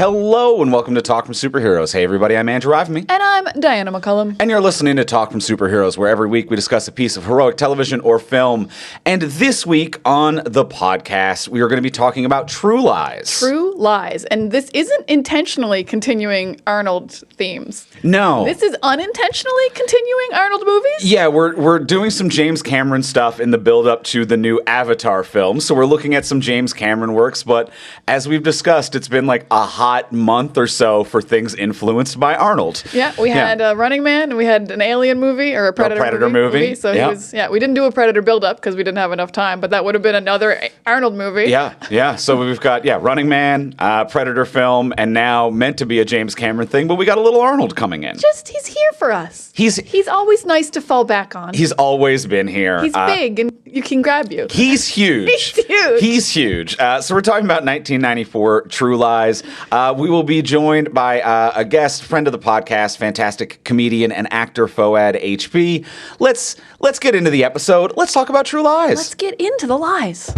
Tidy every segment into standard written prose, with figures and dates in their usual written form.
Hello and welcome to Talk from Superheroes. Hey everybody, I'm Andrew Ivemy. And I'm Diana McCullum. And you're listening to Talk from Superheroes, where every week we discuss a piece of heroic television or film. And this week on the podcast, we are going to be talking about True Lies. True Lies. And this isn't intentionally continuing Arnold themes. No. This is unintentionally continuing Arnold movies? Yeah, we're doing some James Cameron stuff in the build-up to the new Avatar film. So we're looking at some James Cameron works. But as we've discussed, it's been like a hot month or so for things influenced by Arnold. Yeah, we had Running Man, and we had an Alien movie, or a Predator movie. So we didn't do a Predator build-up because we didn't have enough time, but that would have been another Arnold movie. Yeah. So we've got, Running Man, Predator film, and now meant to be a James Cameron thing, but we got a little Arnold coming in. He's here for us. He's always nice to fall back on. He's always been here. He's big, and you can grab you. He's huge. He's huge. So we're talking about 1994 True Lies. We will be joined by a guest, friend of the podcast, fantastic comedian and actor Foad HP. Let's get into the episode. Let's talk about True Lies. Let's get into the lies.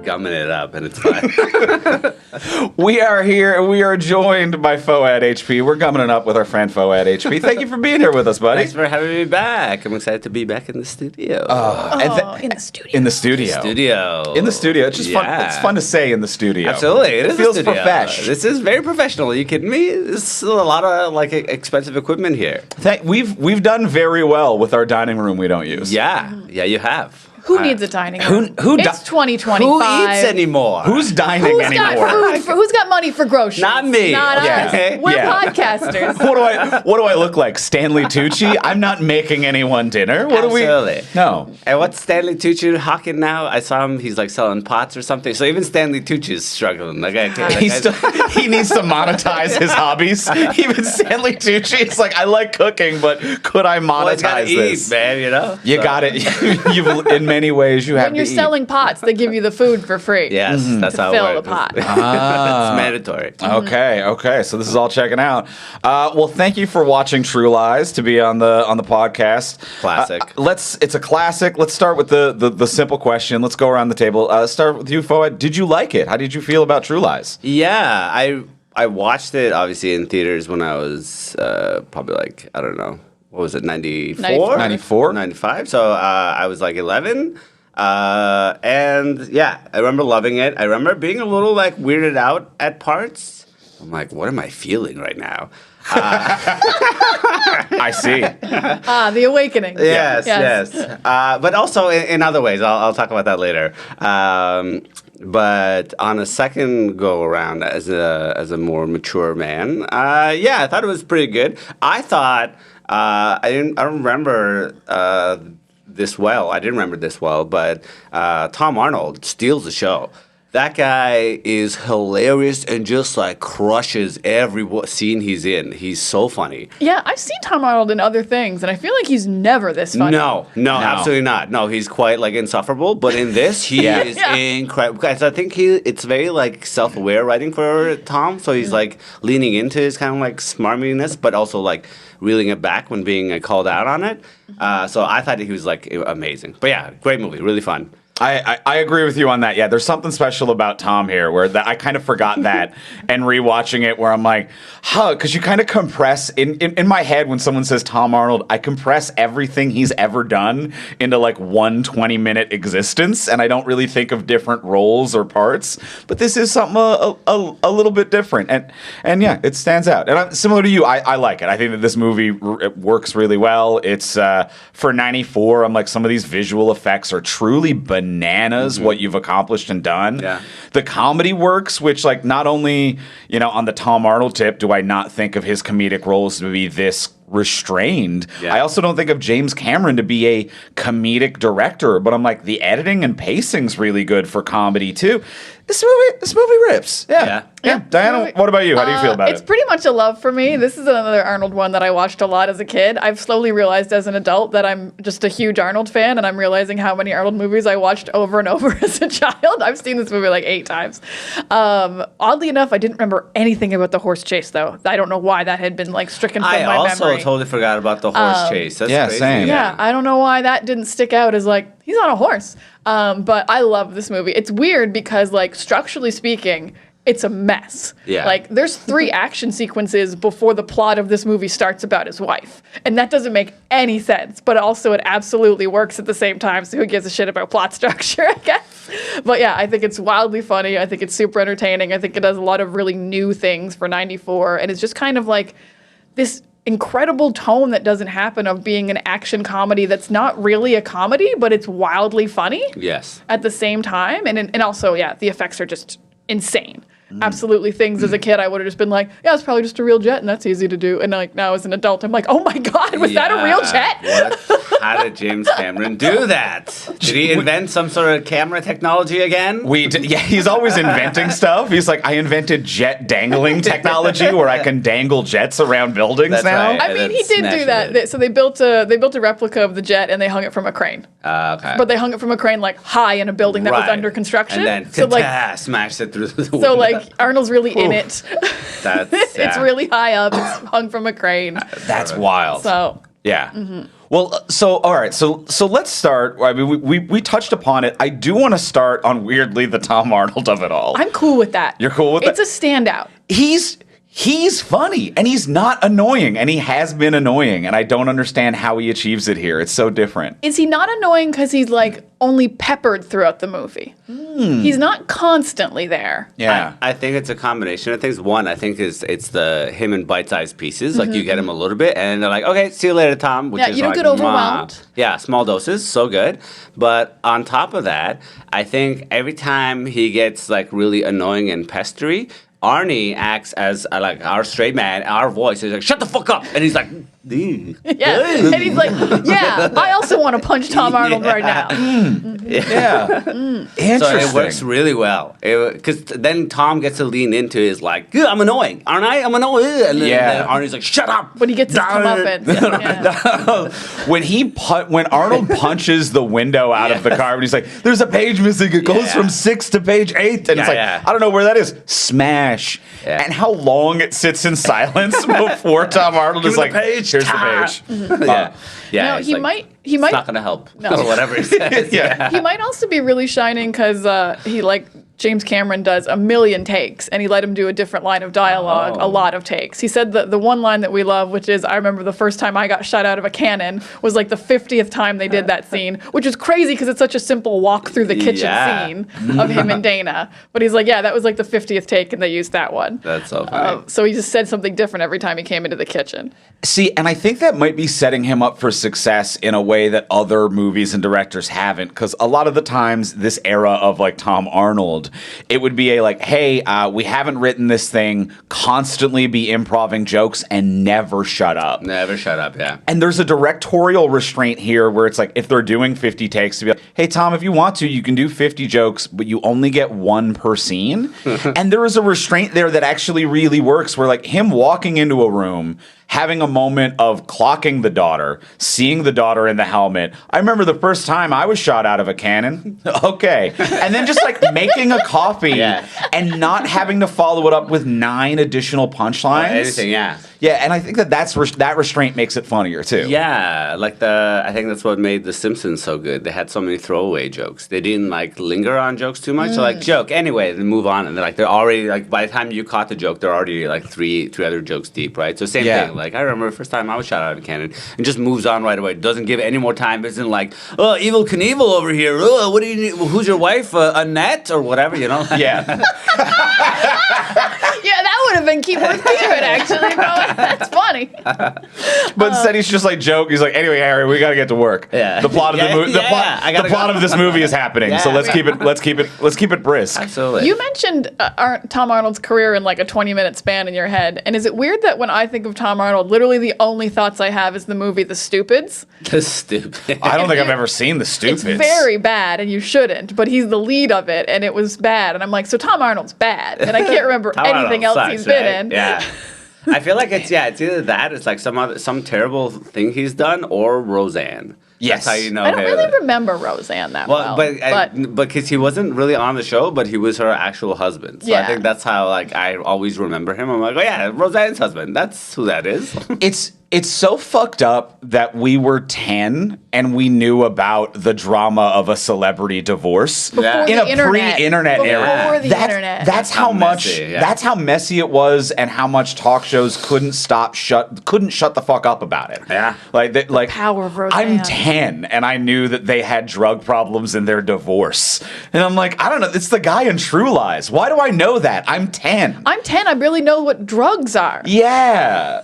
Gumming it up, and it's fine. We are here. We are joined by Foad HP. We're gumming it up with our friend Foad HP. Thank you for being here with us, buddy. Thanks for having me back. I'm excited to be back in the studio. In the studio. In the studio. In the studio. It's just fun. It's fun to say in the studio. Absolutely. It feels professional. This is very professional. Are you kidding me? This is a lot of expensive equipment here. We've done very well with our dining room we don't use. Yeah, you have. Who needs a dining room? It's 2025. Who eats anymore? Who's dining anymore? Who's got money for groceries? Not me. Not us. We're podcasters. What do I look like? Stanley Tucci? I'm not making anyone dinner. Absolutely. No. And what's Stanley Tucci hawking now? I saw him. He's like selling pots or something. So even Stanley Tucci is struggling. He needs to monetize his hobbies. Even Stanley Tucci is like, I like cooking, but could I monetize this? Eat, man. You know. You got it. You've in many ways you have when you're selling pots, they give you the food for free. Yes, that's how it fill works. the pot. It's mandatory. Okay. So this is all checking out. Well, thank you for watching True Lies to be on the podcast. Classic. It's a classic. Let's start with the simple question. Let's go around the table. Start with you, Foad. Did you like it? How did you feel about True Lies? Yeah, I watched it obviously in theaters when I was probably like, I don't know. What was it, 94? 95. So I was like 11. And yeah, I remember loving it. I remember being a little like weirded out at parts. I'm like, what am I feeling right now? I see. The awakening. Yes. But also in other ways. I'll talk about that later. But on a second go around as a more mature man, I thought it was pretty good. I thought I don't remember this well. I didn't remember this well, but Tom Arnold steals the show. That guy is hilarious and just like crushes every scene he's in. He's so funny. Yeah, I've seen Tom Arnold in other things, and I feel like he's never this funny. No, absolutely not. No, he's quite like insufferable. But in this, he is incredible. Because I think it's very like self-aware writing for Tom. So he's like leaning into his kind of like smarminess, but also like reeling it back when being called out on it. So I thought he was like amazing. But yeah, great movie, really fun. I agree with you on that. Yeah, there's something special about Tom here where I kind of forgot that and rewatching it where I'm like, because you kind of compress in my head when someone says Tom Arnold, I compress everything he's ever done into like one 20-minute existence, and I don't really think of different roles or parts. But this is something a little bit different, and yeah, it stands out. And similar to you, I like it. I think that this movie it works really well. It's for 94. I'm like, some of these visual effects are truly bananas. What you've accomplished and done. Yeah. The comedy works, which like not only on the Tom Arnold tip do I not think of his comedic roles to be this restrained. Yeah. I also don't think of James Cameron to be a comedic director, but I'm like, the editing and pacing's really good for comedy too. this movie rips. Yeah. Diana, what about you? How do you feel about it? It's pretty much a love for me. This is another Arnold one that I watched a lot as a kid. I've slowly realized as an adult that I'm just a huge Arnold fan, and I'm realizing how many Arnold movies I watched over and over as a child. I've seen this movie like 8 times. Oddly enough, I didn't remember anything about the horse chase, though. I don't know why that had been like stricken from my memory. I also totally forgot about the horse chase. That's crazy. Same. Yeah, I don't know why that didn't stick out as like, he's on a horse. But I love this movie. It's weird because, like, structurally speaking, it's a mess. Yeah. Like, there's 3 action sequences before the plot of this movie starts about his wife. And that doesn't make any sense. But also, it absolutely works at the same time. So who gives a shit about plot structure, I guess? But yeah, I think it's wildly funny. I think it's super entertaining. I think it does a lot of really new things for 94. And it's just kind of like this incredible tone that doesn't happen of being an action comedy that's not really a comedy, but it's wildly funny. Yes. At the same time. And also, yeah, the effects are just insane. Absolutely things as a kid I would have just been like, yeah, it's probably just a real jet and that's easy to do. And like now as an adult, I'm like, oh my God, was that a real jet? What? How did James Cameron do that? Did he invent some sort of camera technology again? Yeah, he's always inventing stuff. He's like, I invented jet dangling technology where I can dangle jets around buildings That's now. right. I mean, he did do that. So they built a replica of the jet and they hung it from a crane. Okay. But they hung it from a crane like high in a building that was under construction. And then so like smashed it through the window. So like Arnold's really in it. It's really high up. It's hung from a crane. That's wild. So yeah. Well, so all right, so let's start. I mean, we touched upon it. I do want to start on weirdly the Tom Arnold of it all. I'm cool with that. You're cool with it's that? It's a standout. He's funny, and he's not annoying, and he has been annoying, and I don't understand how he achieves it here. It's so different. Is he not annoying because he's like only peppered throughout the movie? He's not constantly there. Yeah, I think it's a combination of things. One, I think it's the him in bite-sized pieces. Like you get him a little bit, and they're like, okay, see you later, Tom. Which is you don't like, get overwhelmed. Yeah, small doses, so good. But on top of that, I think every time he gets like really annoying and pestery, Arnie acts as like our straight man, our voice. He's like, shut the fuck up. And he's like, yeah. And he's like, yeah, I also want to punch Tom Arnold right now. yeah. Interesting. So it works really well. Because then Tom gets to lean into his like, I'm annoying, aren't I? I'm annoying. And then Arnie's like, shut up. When he gets his comeuppance. When Arnold punches the window out of the car, and he's like, there's a page missing. It goes from 6 to page 8. And it's like, I don't know where that is. Smash. Yeah. And how long it sits in silence before Tom Arnold is like, here's the page. Yeah. No, he might. It's not going to help. No. Or whatever he says. He might also be really shining because he like James Cameron does a million takes, and he let him do a different line of dialogue, a lot of takes. He said the one line that we love, which is, I remember the first time I got shot out of a cannon, was like the 50th time they did that scene, which is crazy because it's such a simple walk through the kitchen scene of him and Dana. But he's like, yeah, that was like the 50th take, and they used that one. That's so funny. So he just said something different every time he came into the kitchen. See, and I think that might be setting him up for success in a way that other movies and directors haven't, because a lot of the times this era of like Tom Arnold, it would be a like, hey, we haven't written this thing, constantly be improving jokes and never shut up. Never shut up, yeah. And there's a directorial restraint here where it's like, if they're doing 50 takes, to be like, hey, Tom, if you want to, you can do 50 jokes, but you only get one per scene. And there is a restraint there that actually really works, where like him walking into a room, having a moment of clocking the daughter, seeing the daughter in the helmet. I remember the first time I was shot out of a cannon. Okay. And then just like making a coffee and not having to follow it up with 9 additional punchlines. Anything, Yeah, and I think that restraint makes it funnier too. Yeah, like I think that's what made The Simpsons so good. They had so many throwaway jokes. They didn't like linger on jokes too much. So like joke anyway, then move on, and they're already like by the time you caught the joke, they're already like three other jokes deep, right? So same thing. Like I remember the first time I was shot out of a cannon, and just moves on right away. Doesn't give any more time. Isn't like, oh, Evil Knievel over here. Oh, what do you need? Who's your wife? Annette or whatever, you know? Yeah. Yeah, that would have been worth keeping, actually. Bro. That's funny. But instead, he's just like joke. He's like, anyway, Harry, we gotta get to work. Yeah. The plot of the movie. The plot of this movie is happening. So Yeah. let's keep it brisk. Absolutely. You mentioned Tom Arnold's career in like a 20-minute span in your head. And is it weird that when I think of Tom Arnold, literally the only thoughts I have is the movie The Stupids? The stupid. I don't think I've ever seen The Stupids. It's very bad, and you shouldn't. But he's the lead of it, and it was bad. And I'm like, so Tom Arnold's bad, and I can't remember Tom anything Arnold else sucks, he's been right? in. Yeah. I feel like it's either that, it's like some terrible thing he's done, or Roseanne. Yes. That's how you know I don't him. really remember Roseanne that well. But because he wasn't really on the show, but he was her actual husband. So I Yeah. think that's how like I always remember him. I'm like, oh yeah, Roseanne's husband. That's who that is. It's so fucked up that we were 10 and we knew about the drama of a celebrity divorce Yeah. in the a internet. pre-internet Before era. the internet. That's how much. messy, yeah. That's how messy it was, and how much talk shows couldn't shut the fuck up about it. Yeah. like power of Roseanne. I'm 10 and I knew that they had drug problems in their divorce, and I'm like, I don't know. It's the guy in True Lies. Why do I know that? I'm 10. I'm 10. I really know what drugs are. Yeah.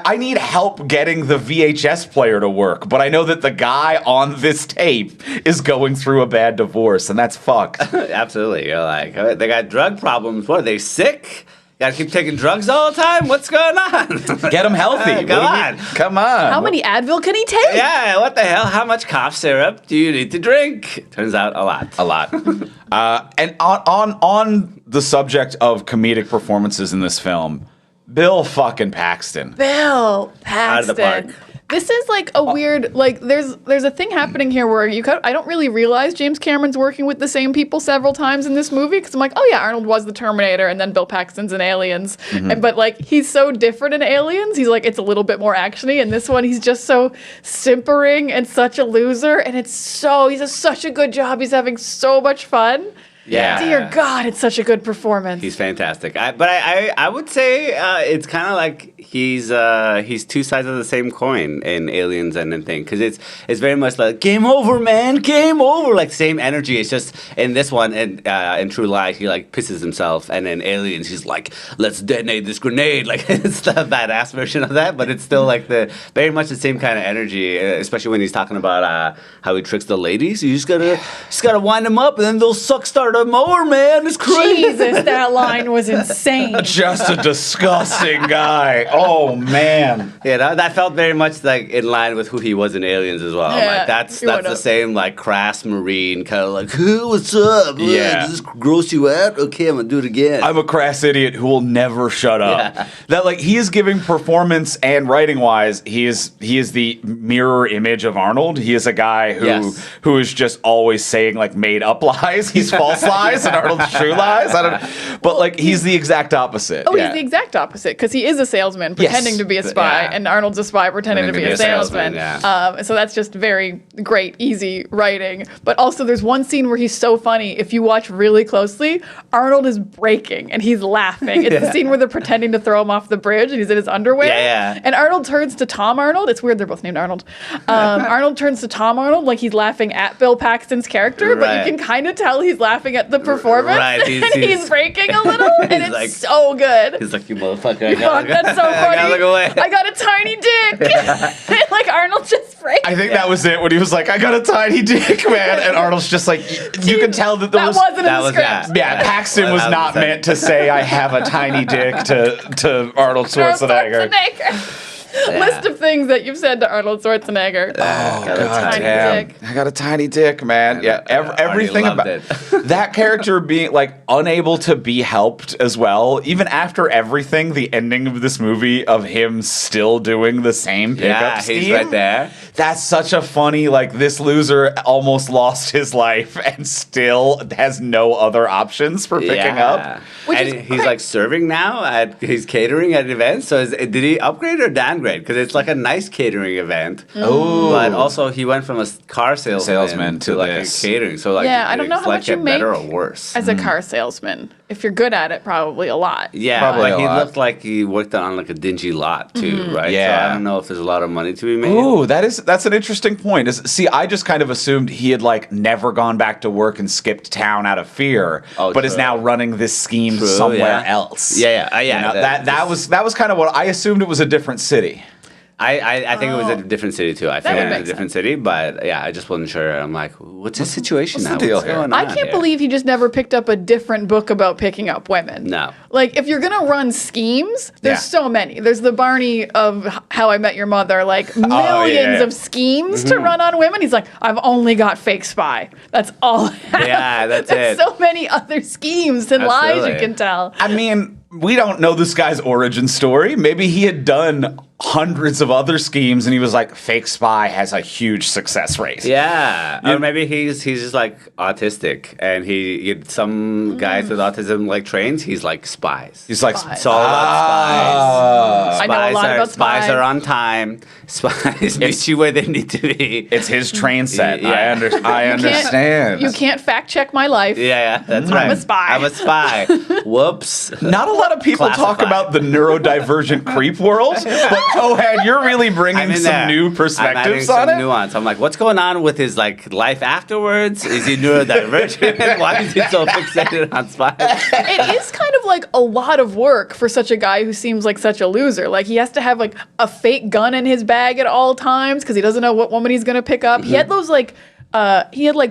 I need help getting the VHS player to work, but I know that the guy on this tape is going through a bad divorce, and that's fucked. Absolutely. You're like, oh, they got drug problems. What, are they sick? Gotta keep taking drugs all the time? What's going on? Get him healthy. Come on. How many Advil can he take? Yeah, what the hell? How much cough syrup do you need to drink? Turns out a lot. A lot. And on the subject of comedic performances in this film, Bill fucking Paxton. Bill Paxton. Out of the park. This is like a weird, like there's a thing happening here where I don't really realize James Cameron's working with the same people several times in this movie, because I'm like, oh yeah, Arnold was the Terminator and then Bill Paxton's in Aliens. But like he's so different in Aliens. He's like, it's a little bit more actiony. And this one, he's just so simpering and such a loser. And he does such a good job. He's having so much fun. Yeah. Dear God, it's such a good performance. He's fantastic. I would say it's kind of like he's two sides of the same coin in Aliens and in Thing, because it's very much like game over, man, game over, like same energy. It's just in this one and in True Lies he like pisses himself, and in Aliens he's like, let's detonate this grenade. Like it's the badass version of that, but it's still like very much the same kind of energy, especially when he's talking about how he tricks the ladies. You just gotta wind them up and then they'll start a mower, man. It's crazy. Jesus, that line was insane. Just a disgusting guy. Oh man. Yeah, that felt very much like in line with who he was in Aliens as well. Yeah, Like that's you the wanna- same like crass marine kind of like, hey, what's up? Yeah. Does this gross you out? Okay, I'm gonna do it again. I'm a crass idiot who will never shut up. Yeah. That like he is giving performance and writing wise, he is the mirror image of Arnold. He is a guy who is just always saying like made up lies. He's false lies and Arnold's true lies. I don't know. But like he's the exact opposite. Oh, he's the exact opposite, because he is a salesman pretending to be a spy, Yeah. and Arnold's a spy pretending to be a salesman. So that's just very great, easy writing. But also, there's one scene where he's so funny. If you watch really closely, Arnold is breaking and he's laughing. It's the scene where they're pretending to throw him off the bridge and he's in his underwear. Yeah. And Arnold turns to Tom Arnold. It's weird they're both named Arnold. Arnold turns to Tom Arnold like he's laughing at Bill Paxton's character, but Right. you can kind of tell he's laughing at the performance. Right, He's breaking a little, and He's it's like- so good. He's like, you motherfucker. Fuck, that's so I funny. gotta look away. I got a tiny dick. Like Arnold just breaks. I think that was it when he was like, I got a tiny dick, man. And Arnold's just like, you can tell that there that was. wasn't in that the was script. that. Yeah, Paxton was not 100%. meant to say I have a tiny dick to Arnold Schwarzenegger. List of things that you've said to Arnold Schwarzenegger. God tiny damn. dick. I got a tiny dick, man. Yeah, everything loved about it. that character being like unable to be helped as well. Even after everything, the ending of this movie of him still doing the same pickup Yeah, scheme. he's right there. That's such a funny, like, this loser almost lost his life and still has no other options for picking up. Which and is he's great. like serving now he's catering at events. So did he upgrade or downgrade? Because it's like a nice catering event. Oh, But also he went from a car salesman to like this. a catering. So like, Yeah, I don't know does how life much you get better make or worse. as a car salesman. if you're good at it, probably a lot. Yeah, Probably like a he lot. looked like he worked on like a dingy lot too, right? Yeah. So I don't know if there's a lot of money to be made. Ooh, that's an interesting point. See, I just kind of assumed he had like never gone back to work and skipped town out of fear, but is true. now running this scheme True, somewhere yeah. else. Yeah, yeah, yeah. You know, that was kind of what I assumed. It was a different city. I think it was a different city too. I think would it was make a different city, but yeah, I just wasn't sure. I'm like, what's his situation what's now? the deal What's here? going I on can't here? believe he just never picked up a different book about picking up women. No. Like, if you're going to run schemes, there's Yeah. so many. There's the Barney of How I Met Your Mother, like millions yeah. of schemes to run on women. He's like, I've only got fake spy. That's all I have. Yeah, that's There's it. so many other schemes and lies you Absolutely. can tell. I mean, we don't know this guy's origin story. Maybe he had done hundreds of other schemes and he was like, fake spy has a huge success rate. Yeah, or maybe he's just like autistic, and some guys with autism like trains. He's like spies. He's like, Spies. It's all about spies. I know a lot about Spies spies. are on time. Spies meet you where they need to be. it's his train set. Yeah. I understand. You can't fact check my life. Yeah, that's right. I'm a spy. I'm a spy. Whoops. Not a lot of people talk Classified. about the neurodivergent creep world, but Cohan, you're really bringing I'm in some there. new I'm adding perspectives some on it. nuance. I'm like, what's going on with his like life afterwards? Is he neurodivergent? Why is he so fixated on spies? It is kind of like a lot of work for such a guy who seems like such a loser. Like, he has to have like a fake gun in his bag at all times because he doesn't know what woman he's going to pick up. He had those like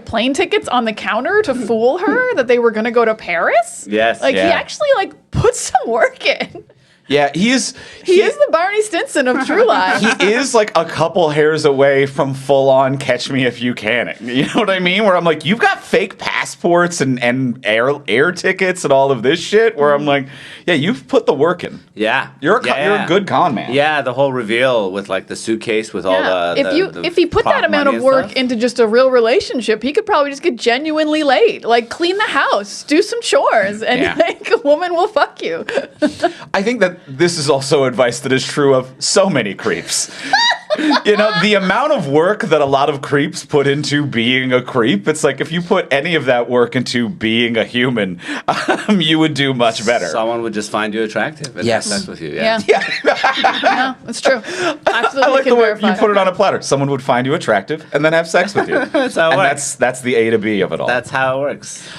plane tickets on the counter to fool her that they were going to go to Paris. Yes. Like, Yeah. he actually like put some work in. Yeah, he is the Barney Stinson of True Lies. he is like a couple hairs away from full on Catch Me If You Can. You know what I mean? Where I'm like, you've got fake passports and air tickets and all of this shit. Where I'm like, yeah, you've put the work in. Yeah. You're a good con man. Yeah, the whole reveal with like the suitcase with all the If he put that amount money of and work stuff. into just a real relationship, he could probably just get genuinely laid. Like, clean the house, do some chores, and Yeah. like a woman will fuck you. I think that this is also advice that is true of so many creeps. You know, the amount of work that a lot of creeps put into being a creep, it's like if you put any of that work into being a human, you would do much better. Someone would just find you attractive and Yes. have sex with you. Yeah, Yeah. that's true. Absolutely, I like can the way verify. you put it on a platter. Someone would find you attractive and then have sex with you. That's how it and works. that's the A to B of it all. That's how it works.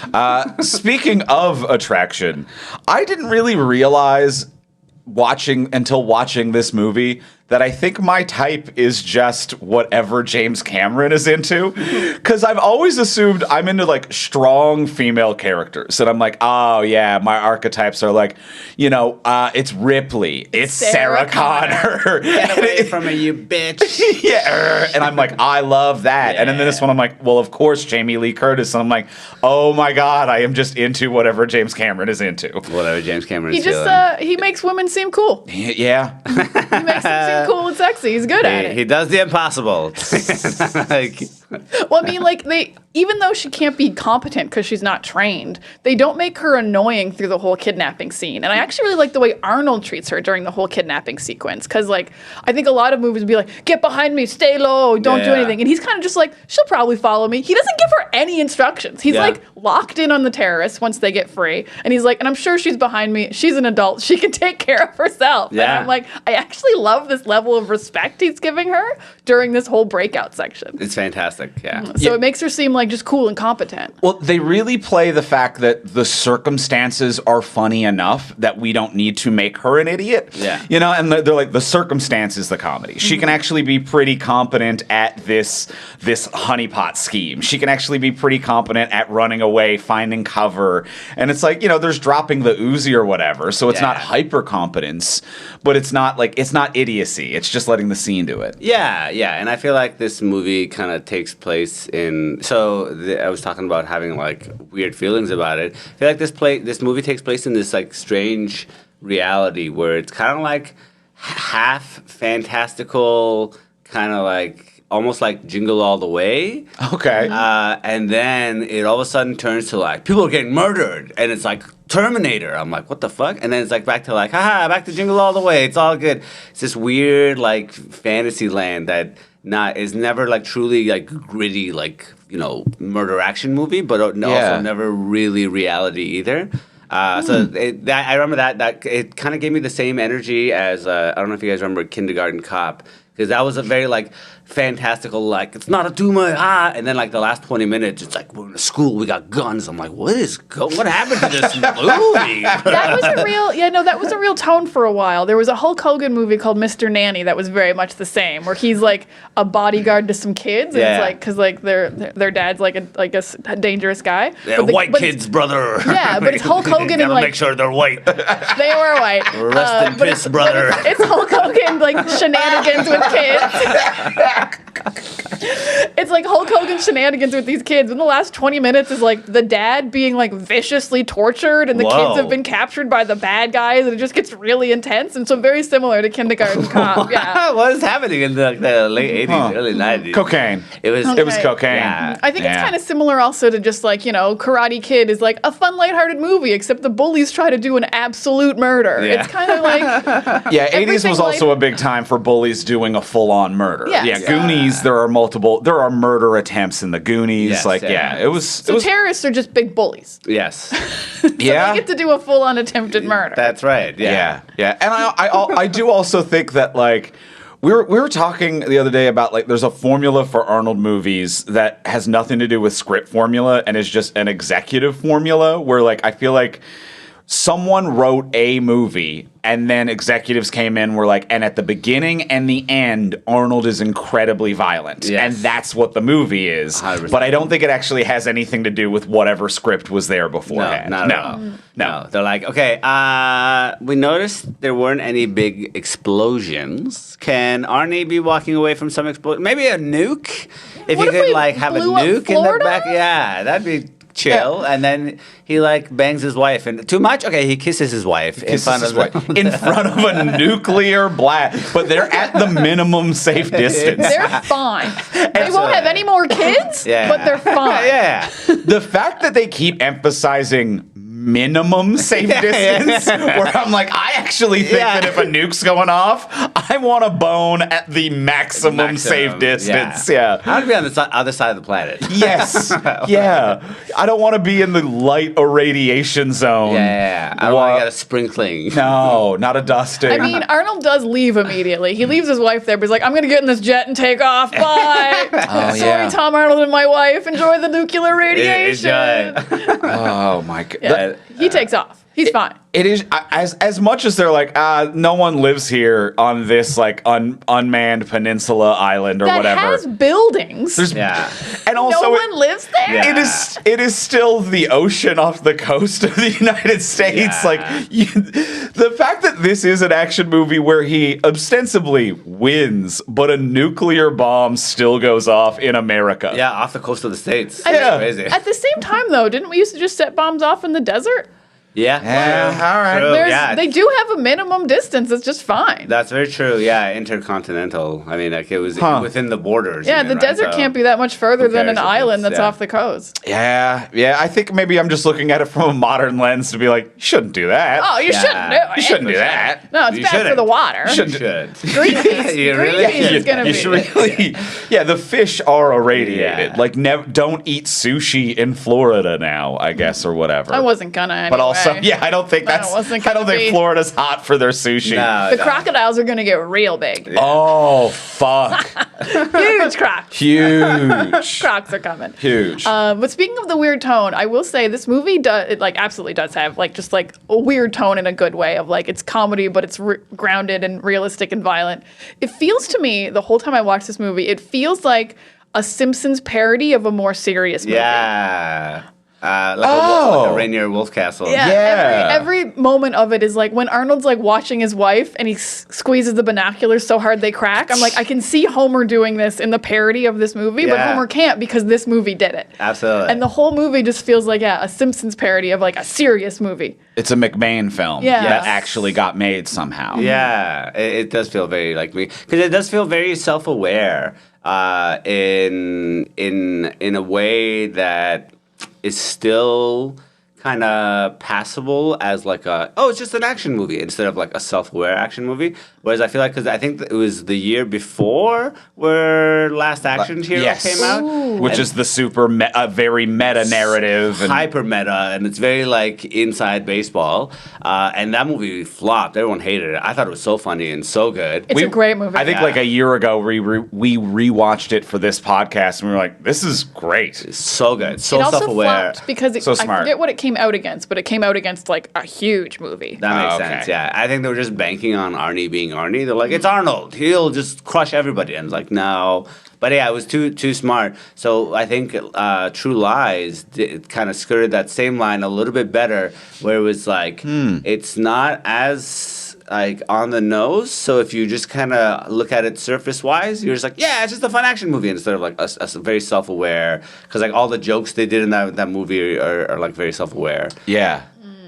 Speaking of attraction, I didn't really realize until watching this movie that I think my type is just whatever James Cameron is into. Because I've always assumed I'm into like strong female characters. And I'm like, oh yeah, my archetypes are like, it's Ripley, it's Sarah Connor. Get away from me, you bitch. Yeah, and I'm like, I love that. And then this one, I'm like, well, of course, Jamie Lee Curtis. And I'm like, oh my God, I am just into whatever James Cameron is into. Whatever James Cameron He is just feeling. he makes women seem cool. Yeah. He makes them seem cool and sexy. He's good at it. He does the impossible. Like, Well, I mean, like, even though she can't be competent because she's not trained, they don't make her annoying through the whole kidnapping scene. And I actually really like the way Arnold treats her during the whole kidnapping sequence. Because, like, I think a lot of movies would be like, get behind me, stay low, don't do Yeah. anything. And he's kind of just like, she'll probably follow me. He doesn't give her any instructions. He's Yeah. like locked in on the terrorists once they get free. And he's like, and I'm sure she's behind me. She's an adult. She can take care of herself. And Yeah. I'm like, I actually love this level of respect he's giving her during this whole breakout section. it's fantastic. Yeah. So it makes her seem like just cool and competent. Well, they really play the fact that the circumstances are funny enough that we don't need to make her an idiot. Yeah. And they're like, the circumstance is the comedy. She can actually be pretty competent at this honeypot scheme. She can actually be pretty competent at running away, finding cover. And it's like, there's dropping the Uzi or whatever. So it's not Yeah. hyper competence, but it's not idiocy. It's just letting the scene do it. Yeah, and I feel like this movie kind of takes place in. I was talking about having like weird feelings about it. I feel like this movie takes place in this like strange reality where it's kind of like half fantastical, kind of like almost like Jingle All the Way. Okay. And then it all of a sudden turns to like people are getting murdered, and it's like Terminator. I'm like, what the fuck? And then it's like back to like, haha, back to Jingle All the Way. It's all good. It's this weird like fantasy land that is never like truly like gritty like murder action movie, but also Yeah. never really reality either. I remember that it kind of gave me the same energy as I don't know if you guys remember Kindergarten Cop, because that was a very like fantastical, like it's not a tumor, and then like the last 20 minutes, it's like we're in a school, we got guns. I'm like, what happened to this movie? That was a real tone for a while. There was a Hulk Hogan movie called Mr. Nanny that was very much the same, where he's like a bodyguard to some kids, and it's like because like their dad's like a dangerous guy. Yeah, white kids, brother. Yeah, but it's Hulk Hogan and like make sure they're white. They were white. Rest in peace, brother. It's Hulk Hogan like shenanigans with kids. It's like Hulk Hogan shenanigans with these kids. And the last 20 minutes is like the dad being like viciously tortured, and the kids have been captured by the bad guys, and it just gets really intense. And so very similar to Kindergarten Cop. Yeah. What is happening in the late 80s, early 90s? Cocaine. It was cocaine. Yeah. I think it's kind of similar also to just like, Karate Kid is like a fun, lighthearted movie, except the bullies try to do an absolute murder. Yeah. It's kind of like... Yeah, 80s was also a big time for bullies doing a full-on murder. Yes. Goonies, there are murder attempts in the Goonies. Yes, it was... So terrorists are just big bullies. Yes. They get to do a full-on attempted murder. That's right. Yeah. And I do also think that, like, we were talking the other day about, like, there's a formula for Arnold movies that has nothing to do with script formula and is just an executive formula where, like, I feel like someone wrote a movie and then executives came in, were like, and at the beginning and the end, Arnold is incredibly violent. Yes. And that's what the movie is. 100%. But I don't think it actually has anything to do with whatever script was there beforehand. No. They're like, okay, we noticed there weren't any big explosions. Can Arnie be walking away from some explosion? Maybe a nuke? If What you if could, we like, have a blew up nuke in the Florida? back. Yeah, that'd be chill. And then he like bangs his wife, and too much. Okay, he kisses his wife in front of in front of a nuclear blast, but they're at the minimum safe distance. They're fine. They won't have any more kids, but they're fine. Yeah. The fact that they keep emphasizing minimum safe distance, where I'm like, I actually think that if a nuke's going off, I want a bone at the maximum safe distance. Yeah. I want to be on the other side of the planet. Yes. Yeah. I don't want to be in the light irradiation zone. Yeah. I don't want to get a sprinkling. No, not a dusting. I mean, Arnold does leave immediately. He leaves his wife there, but he's like, I'm going to get in this jet and take off. Bye. Sorry, Tom Arnold and my wife. Enjoy the nuclear radiation. Oh, my God. Yeah, he takes off. He's fine. It is as much as they're like, no one lives here on this like unmanned peninsula island or that whatever. has buildings. And also no one lives there. Yeah. It is still the ocean off the coast of the United States. Yeah. Like the fact that this is an action movie where he ostensibly wins, but a nuclear bomb still goes off in America. Yeah, off the coast of the States. Crazy. At the same time, though, didn't we used to just set bombs off in the desert? Yeah. All right. True. They do have a minimum distance. It's just fine. That's very true. Yeah, intercontinental. I mean, like it was within the borders. Yeah, the desert can't be that much further than an island that's yeah. off the coast. Yeah. I think maybe I'm just looking at it from a modern lens to be like, you shouldn't do that. Oh, you shouldn't do it. You shouldn't do that. No, it's You bad for shouldn't. the water. You shouldn't. Greenpeace. You really Greenpeace is going to You be. should really, the fish are irradiated. Yeah. Like, don't eat sushi in Florida now, I guess, or whatever. I wasn't gonna anyway. But also, I don't think I wasn't gonna be. Florida's hot for their sushi. No, The crocodiles are going to get real big. Oh, fuck. Huge crocs. Huge. Crocs are coming. Huge. But speaking of the weird tone, I will say this movie absolutely does have just a weird tone in a good way of it's comedy, but it's grounded and realistic and violent. It feels to me the whole time I watch this movie, it feels like a Simpsons parody of a more serious movie. Yeah. Like a Rainier Wolfcastle. Yeah. Every moment of it is when Arnold's watching his wife and he squeezes the binoculars so hard they crack. I'm like, I can see Homer doing this in the parody of this movie, but Homer can't because this movie did it. Absolutely. And the whole movie just feels like a Simpsons parody of a serious movie. It's a McMahon film that actually got made somehow. Yeah, it does feel very like me because it does feel very self-aware in a way that is still kind of passable as like it's just an action movie instead of like a self-aware action movie. Whereas I feel like, because I think it was the year before where Last Action Hero came out. Which is the very meta narrative. And Hyper meta, and it's very like inside baseball. And that movie flopped. Everyone hated it. I thought it was so funny and so good. It's a great movie. I think like a year ago, we rewatched it for this podcast, and we were like, this is great. It's so good. So it also self-aware. flopped because So I smart. forget what it came out against, but it came out against like a huge movie. That makes okay. sense, yeah. I think they were just banking on Arnie being Arnie. They're like, it's Arnold. He'll just crush everybody. And it's like, no. But yeah, it was too smart. So I think True Lies kind of skirted that same line a little bit better, where it was like, it's not as like on the nose. So if you just kind of look at it surface wise, you're just like, yeah, it's just a fun action movie, instead of like a very self-aware. Because like all the jokes they did in that movie are like very self-aware. Yeah.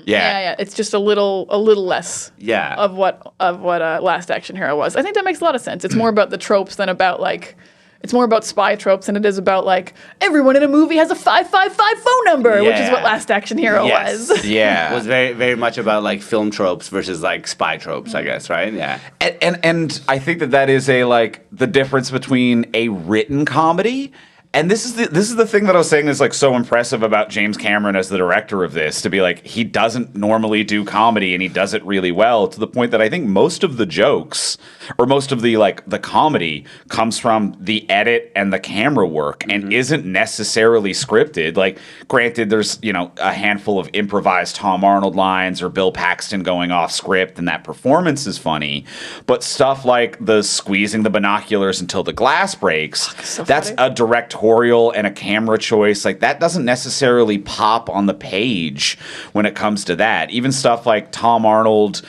Yeah. It's just a little less. Yeah. Of what Last Action Hero was. I think that makes a lot of sense. It's more about the tropes than about like. It's more about spy tropes than it is about like everyone in a movie has a 555 phone number, which is what Last Action Hero was. Yeah. It was very, very much about like film tropes versus like spy tropes, I guess, right? Yeah. And I think that is the difference between a written comedy. And this is the thing that I was saying is like so impressive about James Cameron as the director of this, to be like, he doesn't normally do comedy and he does it really well, to the point that I think most of the jokes or most of the comedy comes from the edit and the camera work and isn't necessarily scripted. Like, granted, there's, a handful of improvised Tom Arnold lines or Bill Paxton going off script, and that performance is funny, but stuff like the squeezing the binoculars until the glass breaks, that's funny. a directorial and a camera choice. Like, that doesn't necessarily pop on the page when it comes to that. Even stuff like Tom Arnold,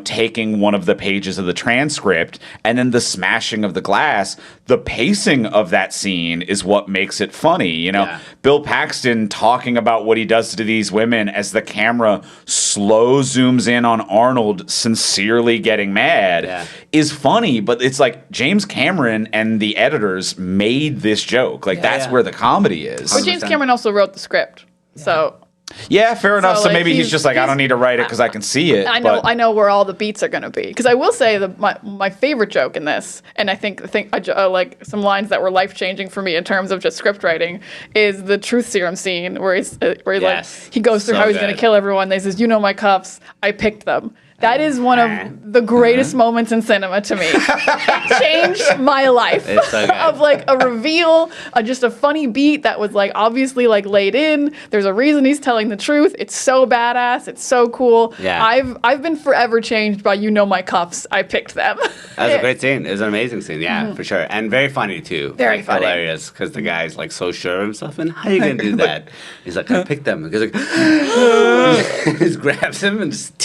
taking one of the pages of the transcript and then the smashing of the glass, the pacing of that scene is what makes it funny. Bill Paxton talking about what he does to these women as the camera slow zooms in on Arnold sincerely getting mad is funny, but it's like James Cameron and the editors made this joke. Like, that's where the comedy is. But James Cameron also wrote the script, so. Yeah, fair enough. So like, maybe he's just like, I don't need to write it because I can see it. I know where all the beats are going to be. Because I will say my favorite joke in this, and I think like some lines that were life changing for me in terms of just script writing, is the truth serum scene where he goes through how he's going to kill everyone. They says, my cuffs, I picked them. That is one of the greatest moments in cinema to me. It changed my life. It's so good. Of like a reveal, just a funny beat that was like obviously like laid in. There's a reason he's telling the truth. It's so badass. It's so cool. Yeah. I've been forever changed by my cuffs. I picked them. That was a great scene. It was an amazing scene. Yeah, for sure. And very funny too. Very funny. Hilarious, because the guy's like so sure of himself. And how are you going to do that? He's like, I picked them. He's like, he just grabs him and just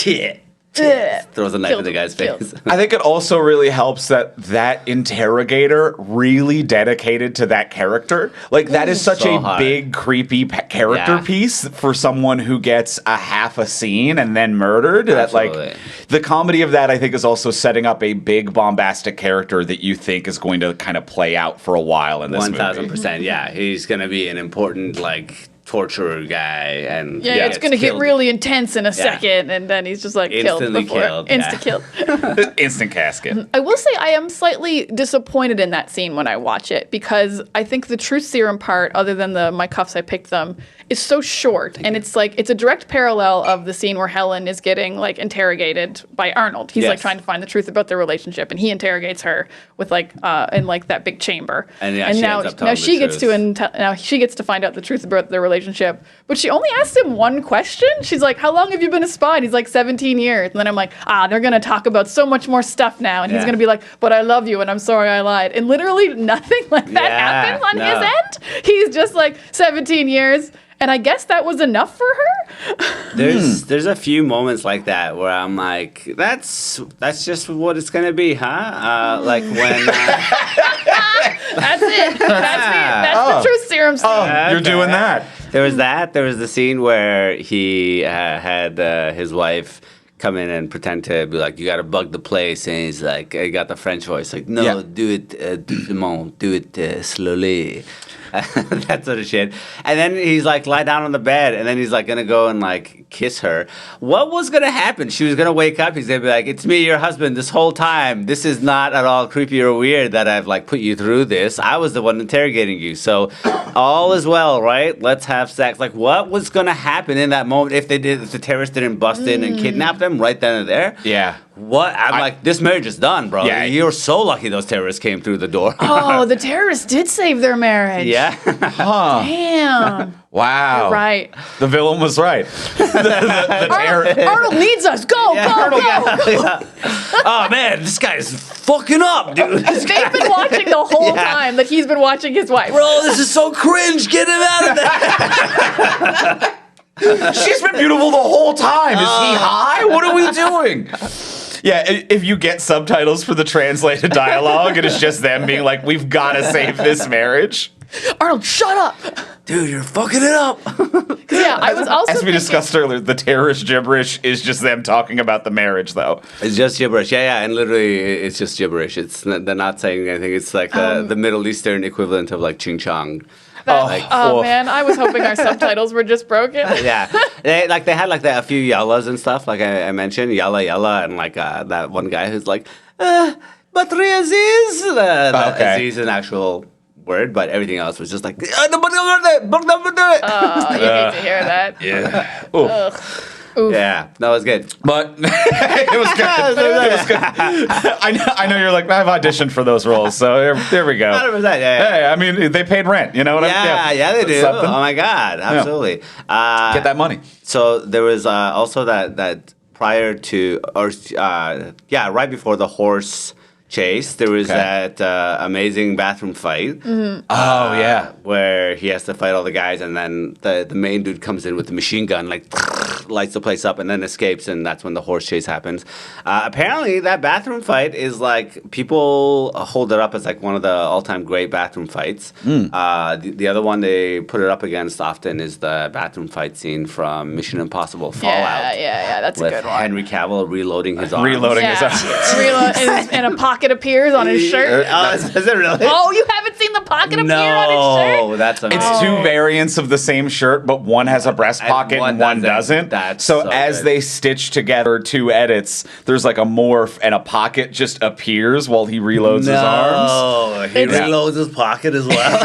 throws a knife in the guy's face. I think it also really helps that interrogator really dedicated to that character. Like, that is such a big, creepy character piece for someone who gets a half a scene and then murdered. Absolutely. That, like, the comedy of that, I think, is also setting up a big, bombastic character that you think is going to kind of play out for a while in this movie. 1000%. Yeah, he's going to be an important, like, torturer guy, and it's going to get really intense in a second, and then he's just like instantly killed. Instant kill. Instant casket. I will say I am slightly disappointed in that scene when I watch it, because I think the truth serum part, other than the my cuffs I picked them, is so short, and it's like it's a direct parallel of the scene where Helen is getting like interrogated by Arnold. He's like trying to find the truth about their relationship, and he interrogates her with like in like that big chamber. And now she gets to find out the truth about their relationship, but she only asks him one question. She's like, "How long have you been a spy?" And he's like, 17 years. And then I'm like, they're gonna talk about so much more stuff now, and he's gonna be like, "But I love you, and I'm sorry I lied." And literally nothing like that happens on his end. He's just like 17 years. And I guess that was enough for her. There's a few moments like that where I'm like, that's just what it's gonna be, huh? Like when that's it. That's the truth serum scene. You're doing that. There was that. There was the scene where he had his wife come in and pretend to be like, you got to bug the place, and he's like, I got the French voice, like, no, do it, doucement, do it slowly. that sort of shit. And then he's like, lie down on the bed, and then he's like gonna go and like kiss her. What was gonna happen? She was gonna wake up. He's gonna be like, it's me, your husband, this whole time. This is not at all creepy or weird that I've like put you through this. I was the one interrogating you. So all is well, right? Let's have sex. Like, what was gonna happen in that moment if the terrorists didn't bust in and kidnap them right then and there? Yeah. What? I'm like, this marriage is done, bro. Yeah. You're so lucky those terrorists came through the door. Oh, the terrorists did save their marriage. Yeah. Huh. Damn. Wow. You're right. The villain was right. Arnold needs us. Go, go, go. Yeah. Oh, man, this guy's fucking up, dude. They've been watching the whole time that he's been watching his wife. Bro, this is so cringe. Get him out of there. She's been beautiful the whole time. Is he high? What are we doing? Yeah, if you get subtitles for the translated dialogue, and it's just them being like, we've got to save this marriage. Arnold, shut up. Dude, you're fucking it up. Yeah, I was also As we discussed earlier, the terrorist gibberish is just them talking about the marriage, though. It's just gibberish. Yeah, and literally, it's just gibberish. They're not saying anything. It's like the Middle Eastern equivalent of like ching chong. Oh man, I was hoping our subtitles were just broken. Yeah, they had like a few yellas and stuff. Like I mentioned, yalla, and like that one guy who's like, Batri Aziz. Okay. Aziz is an actual word, but everything else was just like. Oh, you hate to hear that. Yeah. Ooh. Oof. Yeah, that was good. But it was good. It was good. I know you're like, I've auditioned for those roles, so there we go. 100%, yeah. Hey, I mean, they paid rent, you know what I mean? Yeah, they do. Something. Oh my god, absolutely. Get that money. So there was also that prior to, or right before the horse chase, there was that amazing bathroom fight. Mm-hmm. Oh, yeah. Where he has to fight all the guys, and then the main dude comes in with the machine gun, like lights the place up, and then escapes, and that's when the horse chase happens. Apparently, that bathroom fight is like, people hold it up as like one of the all-time great bathroom fights. The other one they put it up against often is the bathroom fight scene from Mission Impossible Fallout. Yeah, that's a With good one. Henry Cavill reloading his arms. Reloading his arms. And a pocket appears on his shirt. Is it really? Oh, you haven't seen the pocket appear on his shirt? No, that's amazing. It's two variants of the same shirt, but one has a breast pocket and one doesn't. That's so so as good. they stitch together two edits, there's like a morph, and a pocket just appears while he reloads his arms. Oh, he It's- reloads his pocket as well.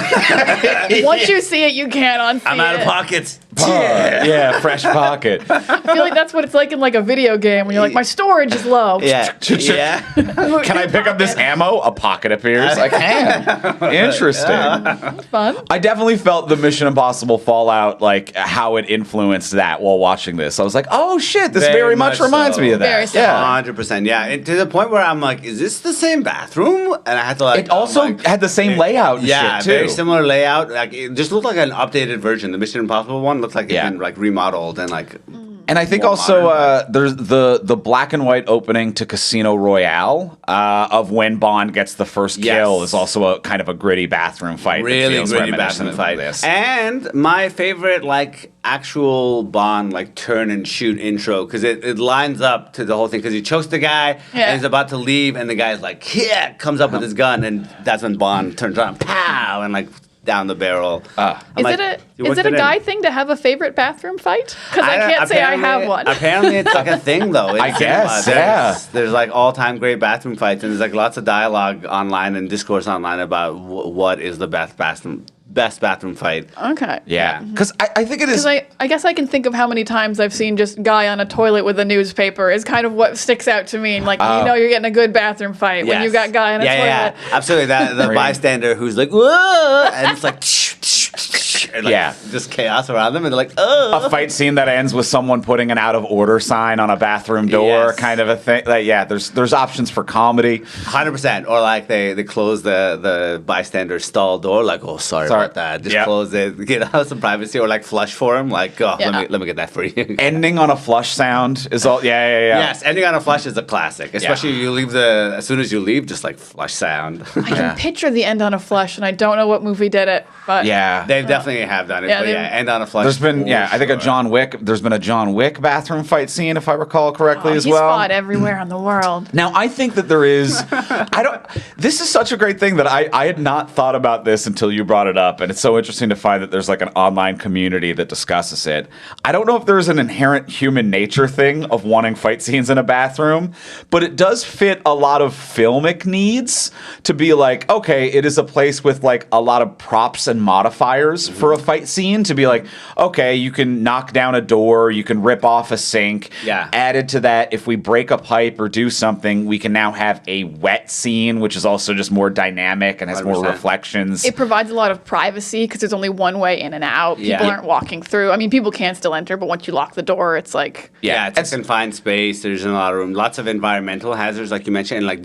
Once you see it, you can't unsee I'm out it. of pockets. Yeah, fresh pocket. I feel like that's what it's like in like a video game when you're like, my storage is low. Yeah. Yeah. Can I pick up this ammo? A pocket appears. I can. Interesting. Fun. I definitely felt the Mission Impossible Fallout, like how it influenced that while watching this. I was like, oh shit, this very much reminds me of that. Very similar. Yeah. 100%. Yeah. And to the point where I'm like, is this the same bathroom? And I had to like. It also had the same layout and Yeah, shit too. very similar layout. Like it just looked like an updated version. The Mission Impossible one looked like it's Yeah. been like remodeled and like. And I think more also modern. there's the black and white opening to Casino Royale of when Bond gets the first kill Yes. is also a kind of a gritty bathroom fight. that Really feels gritty reminiscent bathroom of fight. this. And my favorite, like, actual Bond, like, turn and shoot intro, because it lines up to the whole thing, because he chokes the guy, Yeah. and he's about to leave, and the guy's like, yeah, comes up with his gun, and that's when Bond turns around, pow, and, like, down the barrel. I'm Is like, it "You a worked in." guy thing to have a favorite bathroom fight? Because I can't say I have one. Apparently, it's like a thing, though. I guess, There's like all-time great bathroom fights, and there's like lots of dialogue online and discourse online about what is the best bathroom fight. Okay. Yeah, because I think it is. Because I guess I can think of how many times I've seen just guy on a toilet with a newspaper is kind of what sticks out to me. And like, you know you're getting a good bathroom fight when you got guy on a toilet. Yeah, absolutely. The Right. bystander who's like, whoa, and it's like, and like Yeah. just chaos around them, and they're like, oh. A fight scene that ends with someone putting an out of order sign on a bathroom door, Yes. kind of a thing. Like, yeah, there's options for comedy. 100%. Or like they close the bystander's stall door, like, oh, sorry about that. Just Yep. close it, get out some privacy, or like flush for him, like, oh, Yeah. let me get that for you. Ending on a flush sound is all. Yeah. Yes, ending on a flush is a classic. Especially you leave as soon as you leave, just like flush sound. I can picture the end on a flush, and I don't know what movie did it. But Yeah. They definitely have done it. Yeah, but they've- end on a flush. There's been, for I think there's been a John Wick bathroom fight scene, if I recall correctly, as he's well. fought everywhere in the world. Now, I think that there is, this is such a great thing that I had not thought about this until you brought it up. And it's so interesting to find that there's like an online community that discusses it. I don't know if there's an inherent human nature thing of wanting fight scenes in a bathroom, but it does fit a lot of filmic needs to be like, okay, it is a place with like a lot of props and modifiers for a fight scene to be like, okay, you can knock down a door, you can rip off a sink. Yeah. Added to that, if we break a pipe or do something, we can now have a wet scene, which is also just more dynamic and has more 100%. reflections. It provides a lot of privacy because there's only one way in and out. People Yeah. aren't walking through. I mean, people can still enter, but once you lock the door, it's like Yeah, it's a confined space. There's a lot of room. Lots of environmental hazards, like you mentioned, and like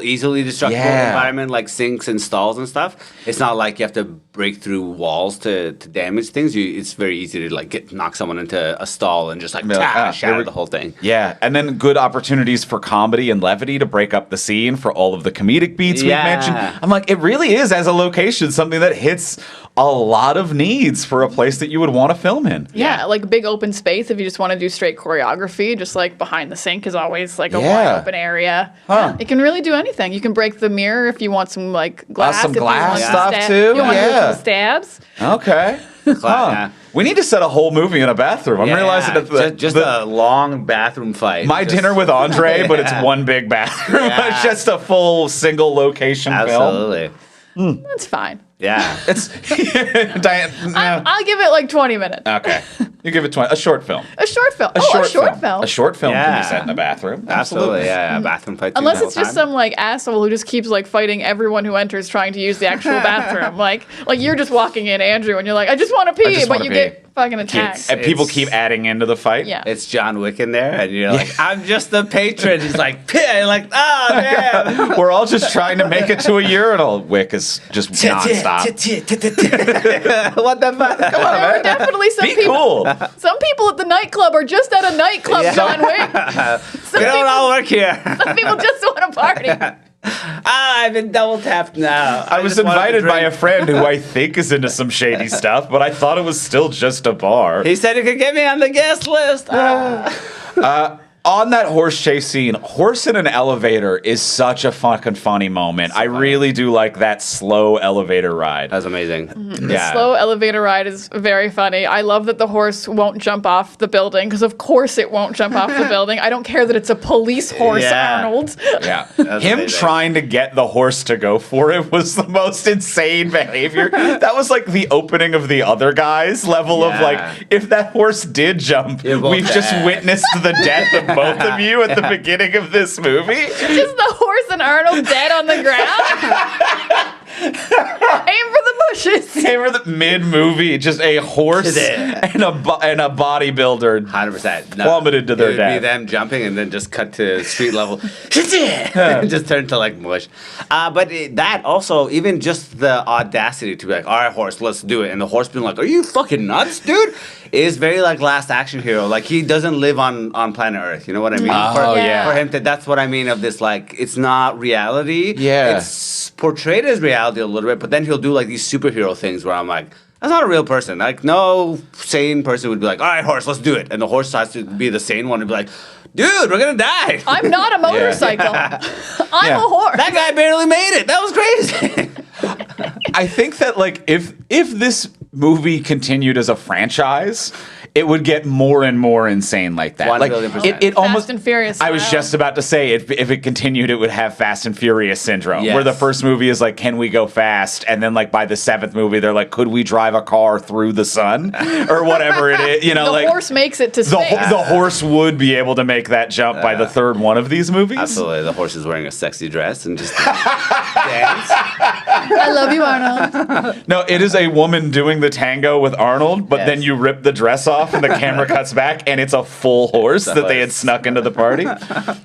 easily destructible Yeah. environment, like sinks and stalls and stuff. It's not like you have to break through walls to damage things. It's very easy to like knock someone into a stall and just like Be like, shatter here we- the whole thing. Yeah, and then good opportunities for comedy and levity to break up the scene for all of the comedic beats we've Yeah. mentioned. I'm like, it really is, as a location, something that hits a lot of needs for a place that you would want to film in. yeah, like big open space. If you just want to do straight choreography, just like behind the sink is always like a Yeah. wide open area. Huh. Yeah, it can really do anything. You can break the mirror if you want some like glass. some if you glass want some stuff, too? You want to do Yeah. some stabs. Okay. Yeah. We need to set a whole movie in a bathroom. I'm realizing that just a long bathroom fight. my Just- dinner with Andre, but it's Yeah. one big bathroom. Yeah. It's just a full single location film. Absolutely. That's fine. Yeah. It's Diane. No. I'll give it like 20 minutes. Okay, you give it 20. A short film. A short film. A short film. film. A short film can be Yeah. set in a bathroom. Absolutely. Yeah. Bathroom fight. Unless it's just some like asshole who just keeps like fighting everyone who enters trying to use the actual bathroom. Like you're just walking in, Andrew, and you're like, I just want to pee, just but wanna you pee. get fucking attacked. And people It's- keep adding into the fight. Yeah. It's John Wick in there, and you're like, I'm just the patron. He's like, you're like, oh, damn. We're all just trying to make it to a urinal. Wick is just nonstop. What the fuck? There are definitely some Be people. cool. Some people at the nightclub are just at a nightclub, Yeah. John Wick. Some We don't people, all work here. some people just want to party. I've been double tapped now. I was just wanted to invited by a drink. friend who I think is into some shady stuff, but I thought it was still just a bar. He said he could get me on the guest list. On that horse chase scene, horse in an elevator is such a fucking funny moment. I really do like that slow elevator ride. That's amazing. The slow elevator ride is very funny. I love that the horse won't jump off the building because, of course, it won't jump off the building. I don't care that it's a police horse, Yeah. Arnold. Yeah. That's Him amazing. trying to get the horse to go for it was the most insane behavior. That was like the opening of the other guys level of Yeah. like, if that horse did jump, You're both we've just dead. witnessed the death of both of you at the beginning of this movie. Just the horse and Arnold dead on the ground. Aim for the bushes. They were the mid-movie, just a horse and a bodybuilder 100%. plummeted to their It would death. be them jumping and then just cut to street level. Just turn to like mush. That also, even just the audacity to be like, all right, horse, let's do it. And the horse being like, are you fucking nuts, dude? Is very like Last Action Hero. Like he doesn't live on planet Earth. You know what I mean? Oh, yeah. For him, that's what I mean of this, like, it's not reality. Yeah. It's portrayed as reality a little bit, but then he'll do like these superhero things where I'm like, that's not a real person. Like, no sane person would be like, all right, horse, let's do it. And the horse has to be the sane one and be like, dude, we're gonna die. I'm not a motorcycle. I'm Yeah. a horse. That guy barely made it. That was crazy. I think that like if this movie continued as a franchise, it would get more and more insane like that. 1 Like billion it %. almost Fast and Furious I was style. just about to say if it continued, it would have Fast and Furious syndrome, Yes. where the first movie is like, can we go fast? And then like by the 7th movie, they're like, could we drive a car through the sun or whatever it is? You know, The like horse makes it to the, space. the horse would be able to make that jump by the 3rd one of these movies. Absolutely. The horse is wearing a sexy dress and just dance. I love you, Arnold. No, it is a woman doing the tango with Arnold, but Yes. then you rip the dress off and the camera cuts back and it's a full horse that they had horse. snuck into the party.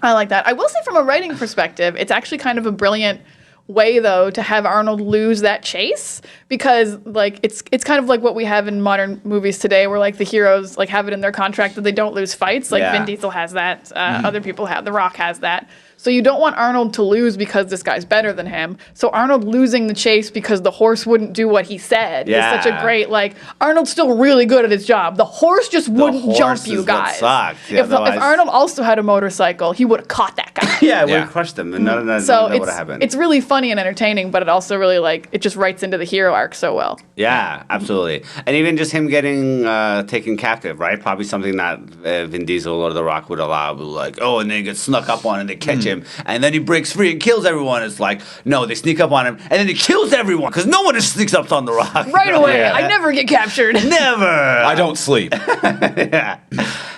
I like that. I will say from a writing perspective, it's actually kind of a brilliant way though to have Arnold lose that chase because like it's kind of like what we have in modern movies today where like the heroes like have it in their contract that they don't lose fights like Yeah. Vin Diesel has that other people have The Rock has that So you don't want Arnold to lose because this guy's better than him. So Arnold losing the chase because the horse wouldn't do what he said is such a great, like, Arnold's still really good at his job. The horse just wouldn't jump you guys. Yeah, if Arnold also had a motorcycle, he would have caught that guy. Yeah, it would have crushed him, and none of that would have happened. It's really funny and entertaining, but it also really, like, it just writes into the hero arc so well. Yeah, absolutely. And even just him getting taken captive, right? Probably something that Vin Diesel or The Rock would allow. Like, oh, and then he gets snuck up on and they catch him. And then he breaks free and kills everyone. It's like, no, they sneak up on him and then he kills everyone because no one just sneaks up on The Rock. Right away. I never get captured. Never. I don't sleep. Yeah.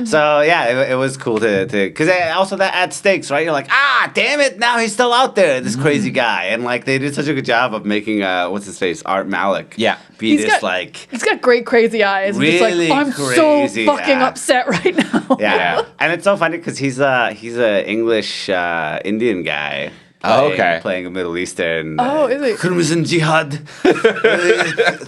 So, yeah, it was cool to because also that adds stakes, right? You're like, damn it, now he's still out there, this crazy guy. And, like, they did such a good job of making, what's his face, Art Malik. Yeah. He's got great crazy eyes. Really just like, I'm crazy, so fucking upset right now. Yeah. And it's so funny because he's a English Indian guy. Playing a Middle Eastern. Is he? Crimson Jihad.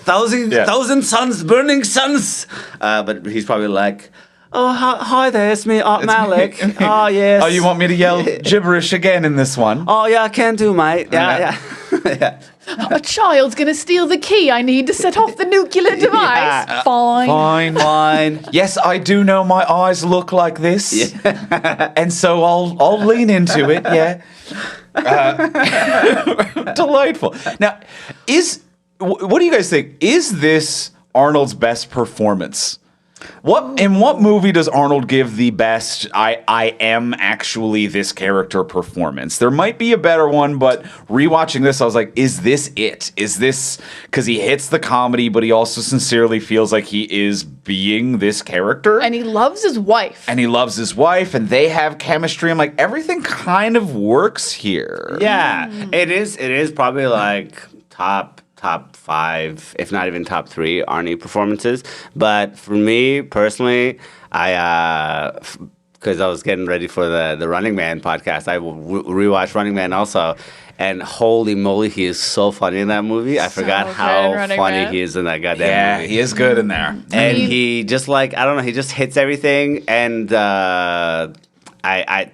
thousand suns, burning suns. But he's probably like, oh, hi there, it's me, Art Malik. Oh, yes. Oh, you want me to yell gibberish again in this one? Oh, yeah, I can do, mate. Yeah. A child's gonna steal the key I need to set off the nuclear device. Yeah. Fine. Yes, I do know my eyes look like this. Yeah. And so I'll lean into it, yeah. Delightful. Now, what do you guys think? Is this Arnold's best performance? In what movie does Arnold give the best I am actually this character performance? There might be a better one, but rewatching this, I was like, is this it? Is this because he hits the comedy, but he also sincerely feels like he is being this character? And he loves his wife. And they have chemistry. I'm like, everything kind of works here. Yeah, it is probably like top 5, if not even top 3 Arnie performances. But for me personally, because I was getting ready for the Running Man podcast, I rewatched Running Man also. And holy moly, he is so funny in that movie. I forgot how funny he is in that goddamn movie. Yeah, he is good in there. And he just he just hits everything. And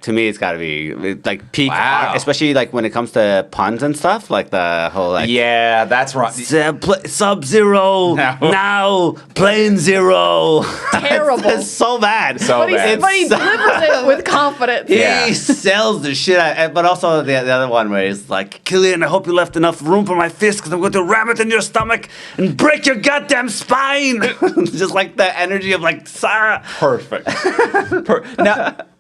to me, it's got to be like peak, especially like when it comes to puns and stuff, like the whole like. Yeah, that's right. Sub-Zero now, Plane Zero. Terrible. It's so bad. But he delivers it with confidence. He sells the shit out. But also the other one where he's like, Killian, I hope you left enough room for my fist because I'm going to ram it in your stomach and break your goddamn spine. Just like the energy of like, Sarah. Perfect.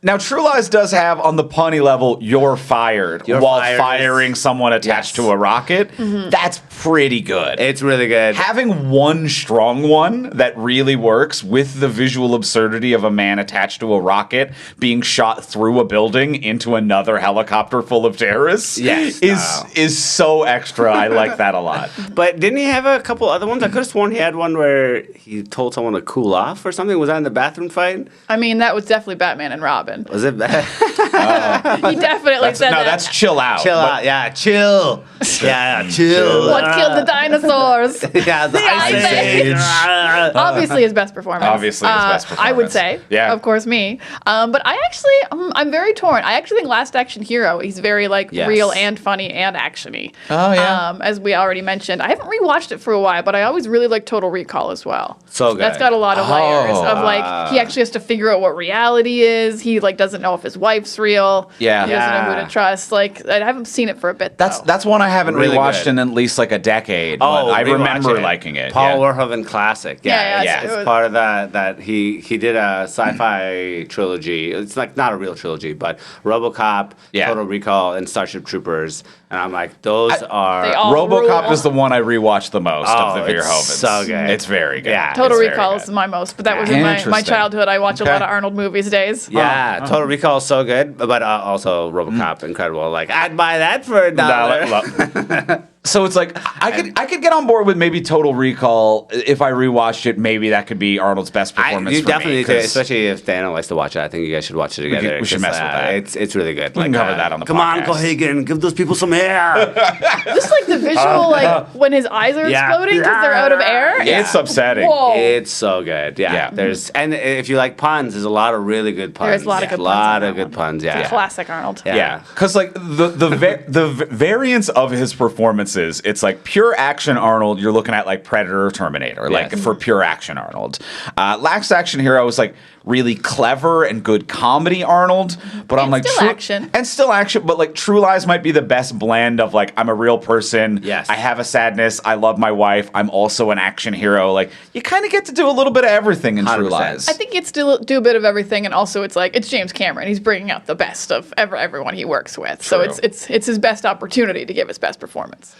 Now, True Lies does have, on the punny level, you're fired while firing someone attached to a rocket. Mm-hmm. That's pretty good. It's really good. Having one strong one that really works with the visual absurdity of a man attached to a rocket being shot through a building into another helicopter full of terrorists is so extra. I like that a lot. But didn't he have a couple other ones? I could have sworn he had one where he told someone to cool off or something. Was that in the bathroom fight? I mean, that was definitely Batman and Robin. Was it bad? He definitely said that. No, that's chill out. Chill out. Yeah, chill. Yeah, chill. What killed the dinosaurs? Yeah, the Ice Age. Obviously his best performance. I would say. Yeah. Of course, me. But I actually, I'm very torn. I actually think Last Action Hero, he's very real and funny and actiony. Oh, yeah. As we already mentioned. I haven't rewatched it for a while, but I always really like Total Recall as well. So good. That's got a lot of layers of he actually has to figure out what reality is. He doesn't know if his wife's real. Yeah. He doesn't know who to trust. I haven't seen it for a bit. That's one I haven't really rewatched good. in at least a decade. But I remember liking it. Paul Verhoeven classic. Yeah. It's part of that he did a sci-fi trilogy. It's not a real trilogy, but RoboCop, Total Recall, and Starship Troopers. And I'm like, those are. RoboCop is the one I rewatched the most of the Verhovens. So good. It's very good. Yeah, Total Recall is my most, but that was in my childhood. I watched a lot of Arnold movies days. Yeah, Total Recall is so good, but also RoboCop, incredible. I'd buy that for $1. So it's like I could get on board with maybe Total Recall if I rewatched it. Maybe that could be Arnold's best performance. You for definitely me, need to, especially if Dana likes to watch it. I think you guys should watch it together. We should mess with that. It's really good. We can cover that on the Come podcast. on, Cohagen, give those people some air. Just like the visual, like when his eyes are Yeah. exploding because they're out of air. It's upsetting. Whoa. It's so good. Yeah. Yeah. And if you like puns, there's a lot of really good puns. There's a lot of good puns lot in of that good one. puns. Yeah. Classic Arnold. Yeah, because like the variance of his performances, it's like pure action Arnold. You're looking at like Predator, or Terminator, like Yes. for pure action Arnold. Last Action Hero was like really clever and good comedy Arnold, but I'm And like still action. and still action. But like True Lies might be the best blend of like I'm a real person. Yes. I have a sadness. I love my wife. I'm also an action hero. Like you kind of get to do a little bit of everything in True 100%. Lies. I think it's to do a bit of everything, and also it's like it's James Cameron. He's bringing out the best of everyone he works with. So True. it's his best opportunity to give his best performance.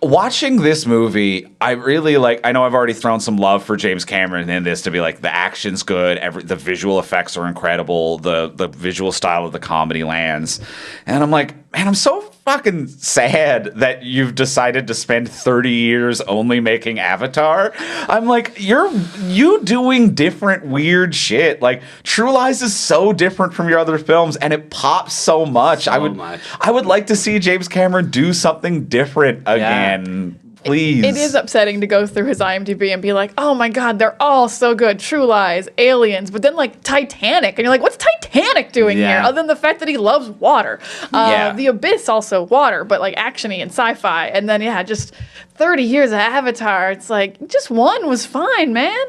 Watching this movie, I really like. I know I've already thrown some love for James Cameron in this to be like the action's good, the visual effects are incredible, the visual style of the comedy lands, and I'm like, man, I'm so fucking sad that you've decided to spend 30 years only making Avatar. I'm like, you doing different weird shit. Like True Lies is so different from your other films, and it pops so much. I would like to see James Cameron do something different again. Please. It is upsetting to go through his IMDb and be like, oh my God, they're all so good. True Lies, Aliens, but then like Titanic. And you're like, what's Titanic doing Yeah. here? Other than the fact that he loves water. Yeah. The Abyss, also water, but like actiony and sci-fi. And then, just 30 years of Avatar. It's like, just one was fine, man.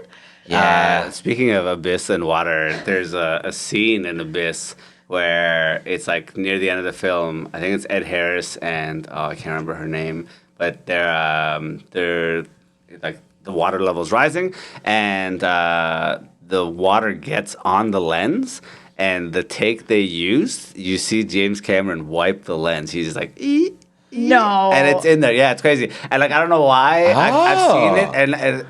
Yeah. Speaking of Abyss and water, there's a scene in Abyss where it's like near the end of the film. I think it's Ed Harris and I can't remember her name, but they're like the water level's rising and the water gets on the lens. And the take they used, you see James Cameron wipe the lens. He's just like, "Ee." No. And it's in there. Yeah, it's crazy. And like I don't know why I've seen it, and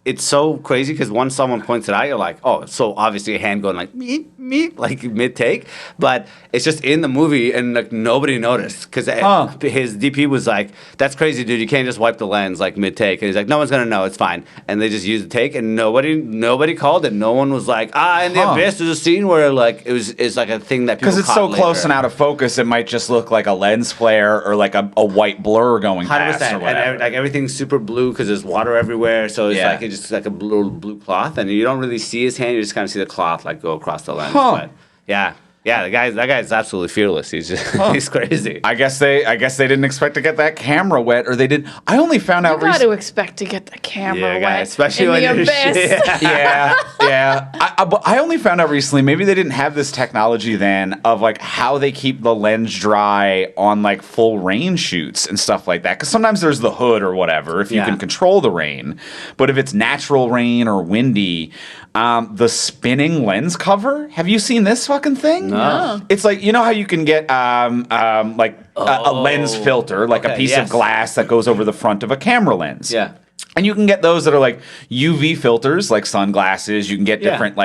it's so crazy because once someone points it out, you're like, oh, so obviously a hand going like me, like mid take, but it's just in the movie and like nobody noticed because his DP was like, that's crazy, dude. You can't just wipe the lens like mid take, and he's like, no one's gonna know, it's fine. And they just used the take, and nobody called it. No one was like, in the Abyss, there's a scene where like it's like a thing that people Because it's caught so later. close and out of focus, it might just look like a lens flare or like a white blur going 100%. past or And whatever. like everything's super blue because there's water everywhere. So it's Yeah. like it's just like a blue cloth, and you don't really see his hand. You just kind of see the cloth like go across the lens. Huh. But yeah, that guy's absolutely fearless. He's just he's crazy. I guess they didn't expect to get that camera wet, or they did. I only found out You got to expect to get the camera wet, especially in when the you're Abyss. yeah. But I only found out recently. Maybe they didn't have this technology then of like how they keep the lens dry on like full rain shoots and stuff like that. Because sometimes there's the hood or whatever if you Yeah. can control the rain. But if it's natural rain or windy, the spinning lens cover. Have you seen this fucking thing? No. It's like you know how you can get like a lens filter, like a Okay, piece yes. of glass that goes over the front of a camera lens. Yeah. And you can get those that are like UV filters, like sunglasses. You can get different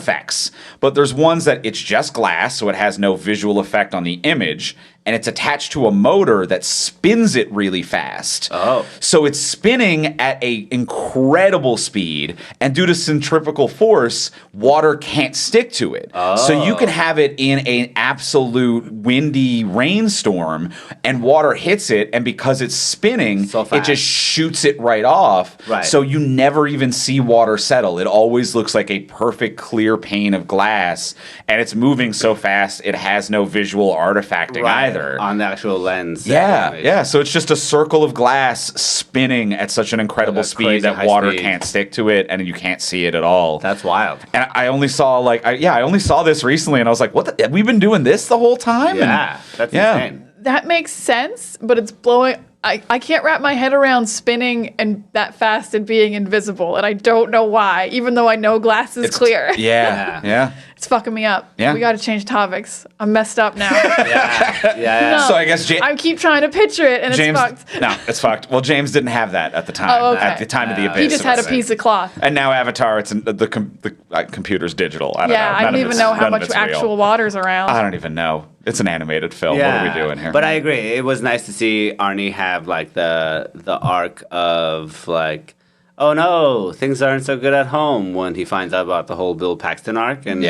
effects. But there's ones that it's just glass, so it has no visual effect on the image, and it's attached to a motor that spins it really fast. Oh. So it's spinning at a incredible speed, and due to centrifugal force, water can't stick to it. So you can have it in an absolute windy rainstorm, and water hits it, and because it's spinning, So it fast. just shoots it right off. Right. So you never even see water settle. It always looks like a perfect clear pane of glass, and it's moving so fast it has no visual artifacting either. On the actual lens. Yeah. So it's just a circle of glass spinning at such an incredible At a speed crazy that high water speed. can't stick to it, and you can't see it at all. That's wild. And I only saw I only saw this recently, and I was like, "What? Have we been doing this the whole time?" Yeah, that's insane. That makes sense, but it's blowing. I can't wrap my head around spinning and that fast and being invisible, and I don't know why, even though I know glass is clear. Yeah. It's fucking me up. Yeah. We got to change topics. I'm messed up now. Yeah. No, So I guess I keep trying to picture it, and James, it's fucked. no, it's fucked. Well, James didn't have that at the time. Oh, okay. At the time of the Abyss. He just it had a was piece of cloth. And now Avatar, it's the computer's digital. I don't know. Yeah, I None don't of even it's- know how none of much it's real. actual water's around. I don't even know. It's an animated film. What are we doing here? But I agree. It was nice to see Arnie have like the arc of like, oh no, things aren't so good at home when he finds out about the whole Bill Paxton arc, and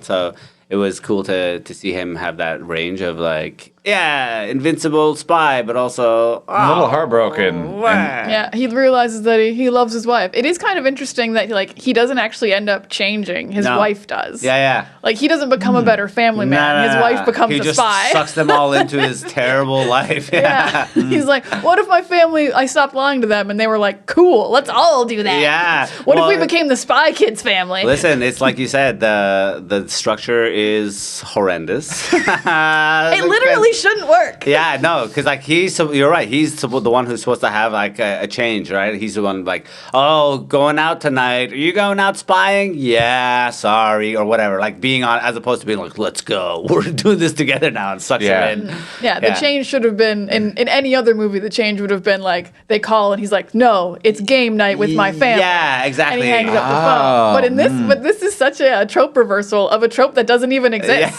so it was cool to see him have that range of like, yeah, invincible spy, but also a little heartbroken. wow. Yeah, he realizes that he loves his wife. It is kind of interesting that he doesn't actually end up changing. His No. wife does. Yeah. Like he doesn't become a better family man. His wife becomes he a just spy. sucks them all into his terrible life. Yeah. He's like, what if my family, I stopped lying to them and they were like, cool, let's all do that. Yeah. What if we Well, became the Spy Kids family? Listen, it's like you said, the structure is horrendous. It literally shouldn't work. Yeah, no, because like you're right. He's the one who's supposed to have like a change, right? He's the one like, oh, going out tonight. Are you going out spying? Yeah, sorry, or whatever. Like being on, as opposed to being like, let's go. We're doing this together now, and sucks Yeah. her in. Yeah, the change should have been in any other movie. The change would have been like they call and he's like, "No, it's game night with my family." Yeah, exactly. And he hangs up the phone. But in this is such a trope reversal of a trope that doesn't even exist.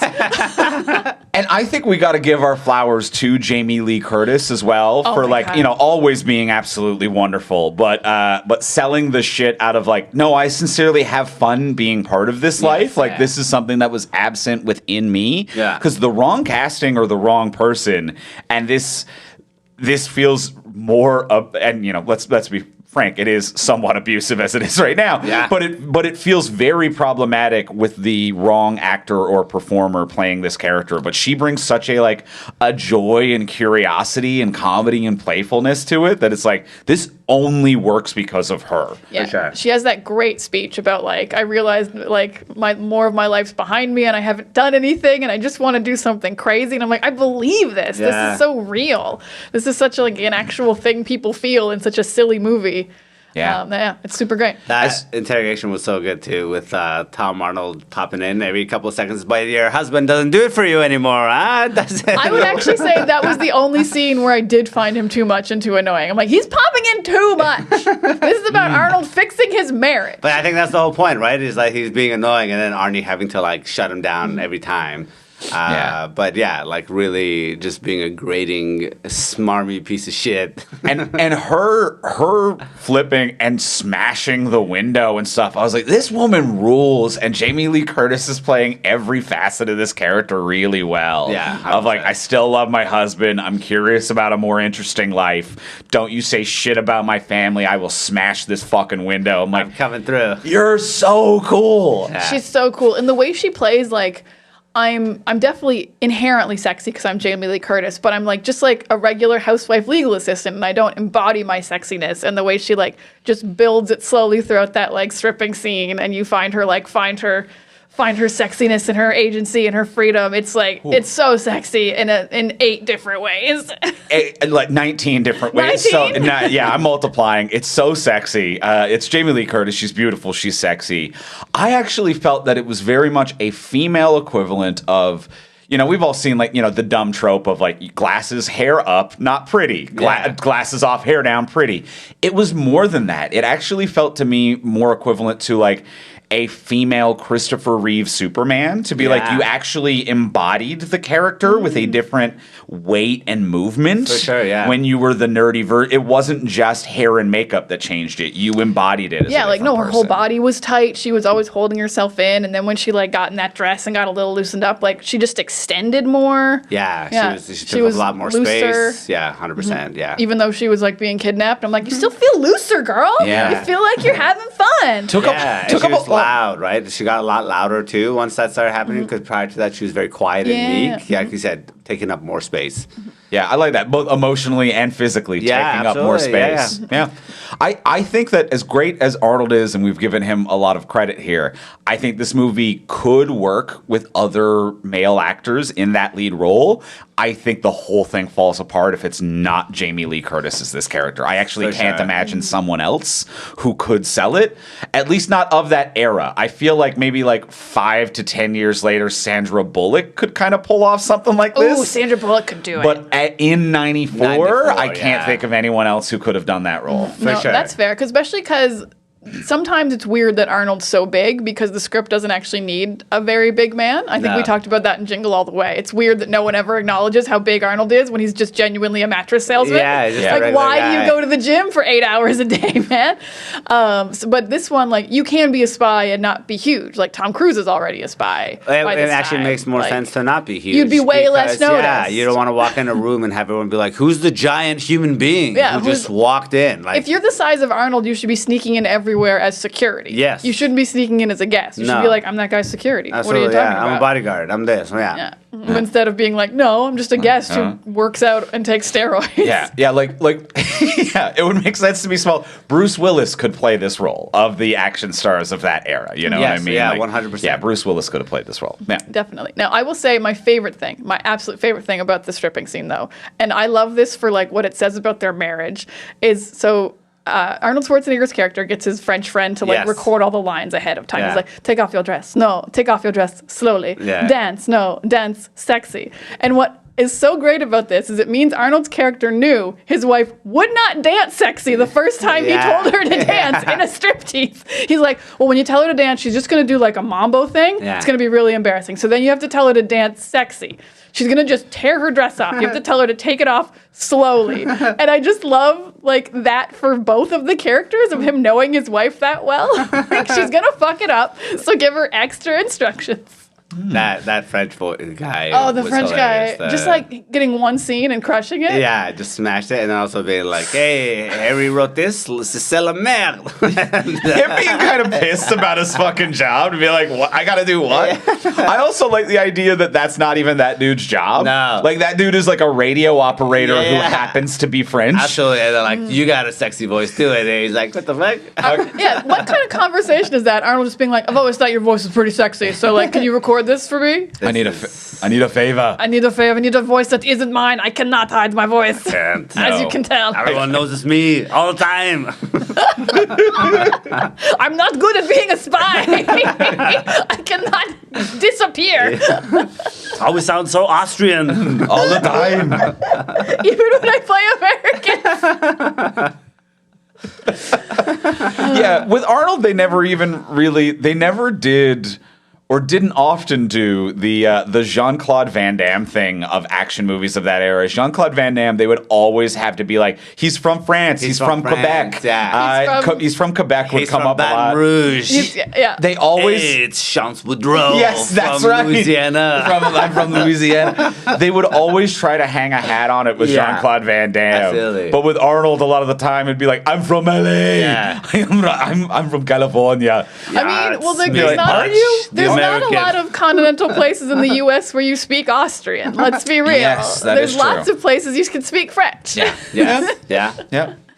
And I think we got to give our flowers to Jamie Lee Curtis as well for my like, God. always being absolutely wonderful, but selling the shit out of like, no, I sincerely have fun being part of this life. Like this is something that was absent within me. Yeah. Because the wrong casting or the wrong person, and this feels more of, and let's be frank, it is somewhat abusive as it is right now. Yeah. But it feels very problematic with the wrong actor or performer playing this character. But she brings such a joy and curiosity and comedy and playfulness to it that it's like this only works because of her. Yeah, sure. she has that great speech about like I realized like more of my life's behind me and I haven't done anything and I just want to do something crazy and I'm like I believe this. Yeah. This is so real. This is such like an actual thing people feel in such a silly movie. Yeah. It's super great. That interrogation was so good too, with Tom Arnold popping in every couple of seconds. But your husband doesn't do it for you anymore, huh? I would actually say that was the only scene where I did find him too much and too annoying. I'm like, he's popping in too much. This is about Arnold fixing his marriage. But I think that's the whole point, right? Is like he's being annoying, and then Arnie having to like shut him down every time. But yeah, like really just being a grating, smarmy piece of shit. and her flipping and smashing the window and stuff. I was like, this woman rules. And Jamie Lee Curtis is playing every facet of this character really well. Yeah, of like, 100%. I still love my husband. I'm curious about a more interesting life. Don't you say shit about my family. I will smash this fucking window. I'm like, I'm coming through. you're so cool. Yeah. She's so cool. And the way she plays, like, I'm definitely inherently sexy because I'm Jamie Lee Curtis, but I'm like just like a regular housewife legal assistant, and I don't embody my sexiness. And the way she like just builds it slowly throughout that like stripping scene, and you find her sexiness and her agency and her freedom. It's like it's so sexy in 8 different ways. Like 19 different ways. 19? So, yeah, I'm multiplying. It's so sexy. It's Jamie Lee Curtis. She's beautiful. She's sexy. I actually felt that it was very much a female equivalent of, we've all seen like, the dumb trope of like glasses, hair up, not pretty. Glasses off, hair down, pretty. It was more than that. It actually felt to me more equivalent to like a female Christopher Reeve Superman, to be like you actually embodied the character with a different weight and movement. For sure, yeah. When you were the nerdy it wasn't just hair and makeup that changed it. You embodied it as Yeah, a like no, different her whole person. body was tight. She was always holding herself in, and then when she like got in that dress and got a little loosened up, like she just extended more. Yeah, she took up a lot more looser. space. Yeah, 100%. Yeah. Even though she was like being kidnapped, I'm like, you still feel looser, girl. Yeah. You feel like you're having fun. Yeah, and she was loud, right? She got a lot louder too once that started happening, because prior to that she was very quiet and Yeah. meek. Yeah, like you said, taking up more space. Yeah, I like that, both emotionally and physically, taking up more space. Yeah. I think that as great as Arnold is, and we've given him a lot of credit here, I think this movie could work with other male actors in that lead role. I think the whole thing falls apart if it's not Jamie Lee Curtis as this character. I actually can't imagine someone else who could sell it, at least not of that era. I feel like maybe like 5 to 10 years later, Sandra Bullock could kind of pull off something like this. Ooh, Sandra Bullock could do it. But in 94, I can't think of anyone else who could have done that role. No, that's fair, especially because sometimes it's weird that Arnold's so big because the script doesn't actually need a very big man. I think we talked about that in Jingle All the Way. It's weird that no one ever acknowledges how big Arnold is when he's just genuinely a mattress salesman. Like, why do you go to the gym for 8 hours a day, man? But this one, like, you can be a spy and not be huge. Like, Tom Cruise is already a spy. It actually makes more sense to not be huge. You'd be way less noticed. Yeah, you don't want to walk in a room and have everyone be like, who's the giant human being who just walked in? Like, if you're the size of Arnold, you should be sneaking in everywhere as security. Yes. You shouldn't be sneaking in as a guest. You should be like, I'm that guy's security. Absolutely, what are you talking about? I'm a bodyguard. I'm this. Yeah. Instead of being like, no, I'm just a guest who works out and takes steroids. It would make sense to be small. Bruce Willis could play this role of the action stars of that era. You know what I mean? Yeah, 100%. Yeah, Bruce Willis could have played this role. Yeah. Definitely. Now, I will say my absolute favorite thing about the stripping scene, though, and I love this for like what it says about their marriage, is so Arnold Schwarzenegger's character gets his French friend to record all the lines ahead of time. Yeah. He's like, take off your dress. No, take off your dress slowly. Yeah. Dance. No, dance sexy. And what is so great about this is it means Arnold's character knew his wife would not dance sexy the first time he told her to dance in a striptease. He's like, well, when you tell her to dance, she's just going to do like a mambo thing. Yeah. It's going to be really embarrassing. So then you have to tell her to dance sexy. She's going to just tear her dress off. You have to tell her to take it off slowly. And I just love like that for both of the characters of him knowing his wife that well. Like, she's going to fuck it up. So give her extra instructions. That French guy. Oh, the was French hilarious. guy. Just like getting one scene and crushing it. Yeah, just smashed it, and then also being like, hey, Harry wrote this, c'est la merde. Him being kind of pissed about his fucking job to be like, what? I gotta do what? I also like the idea that that's not even that dude's job. No. Like, that dude is like a radio operator who happens to be French. Absolutely. And they're like, you got a sexy voice too. And he's like, what the fuck? What kind of conversation is that? Arnold just being like, I've always thought your voice was pretty sexy, so like, can you record this for me? I need a favor. I need a favor. I need a voice that isn't mine. I cannot hide my voice. As you can tell. Everyone knows it's me all the time. I'm not good at being a spy. I cannot disappear. Always sound so Austrian. All the time. Even when I play Americans. Yeah, with Arnold, they never did or didn't often do the Jean-Claude Van Damme thing of action movies of that era. Jean-Claude Van Damme, they would always have to be like, he's from France, he's from Quebec. Yeah. He's from Quebec would come up Baton a lot. Rouge. They always... Hey, it's Chance Boudreaux. Yes, that's from right. Louisiana. I'm from Louisiana. They would always try to hang a hat on it with Jean-Claude Van Damme. Absolutely. But with Arnold, a lot of the time, it'd be like, I'm from LA. Yeah. I'm from California. I mean, well, there's not a American. lot of continental places in the U.S. where you speak Austrian. Let's be real. Yes, that there's is lots true. of places you can speak French. Yeah.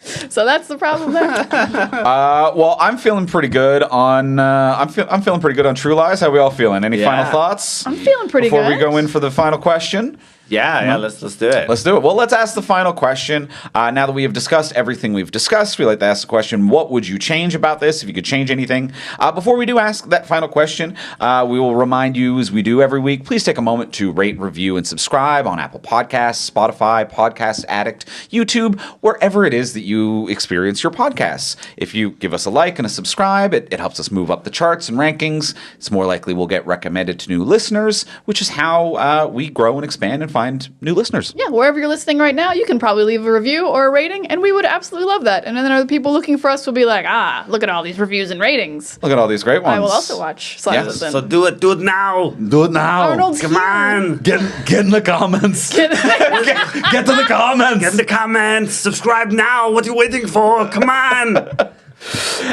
So that's the problem there. Well, I'm feeling pretty good on. I'm feeling pretty good on True Lies. How are we all feeling? Any final thoughts? I'm feeling pretty Before good. we go in for the final question. Let's do it. Let's do it. Well, let's ask the final question. Now that we have discussed everything we've discussed, we like to ask the question, what would you change about this if you could change anything? Before we do ask that final question, we will remind you, as we do every week, please take a moment to rate, review, and subscribe on Apple Podcasts, Spotify, Podcast Addict, YouTube, wherever it is that you experience your podcasts. If you give us a like and a subscribe, it helps us move up the charts and rankings. It's more likely we'll get recommended to new listeners, which is how we grow and expand and find new listeners. Yeah, wherever you're listening right now, you can probably leave a review or a rating, and we would absolutely love that. And then other people looking for us will be like, look at all these reviews and ratings. Look at all these great ones. I will also watch Slides So do it now. Do it now. Arnold's Come on. Get in the comments. Get to the comments. Get in the comments. Subscribe now. What are you waiting for? Come on.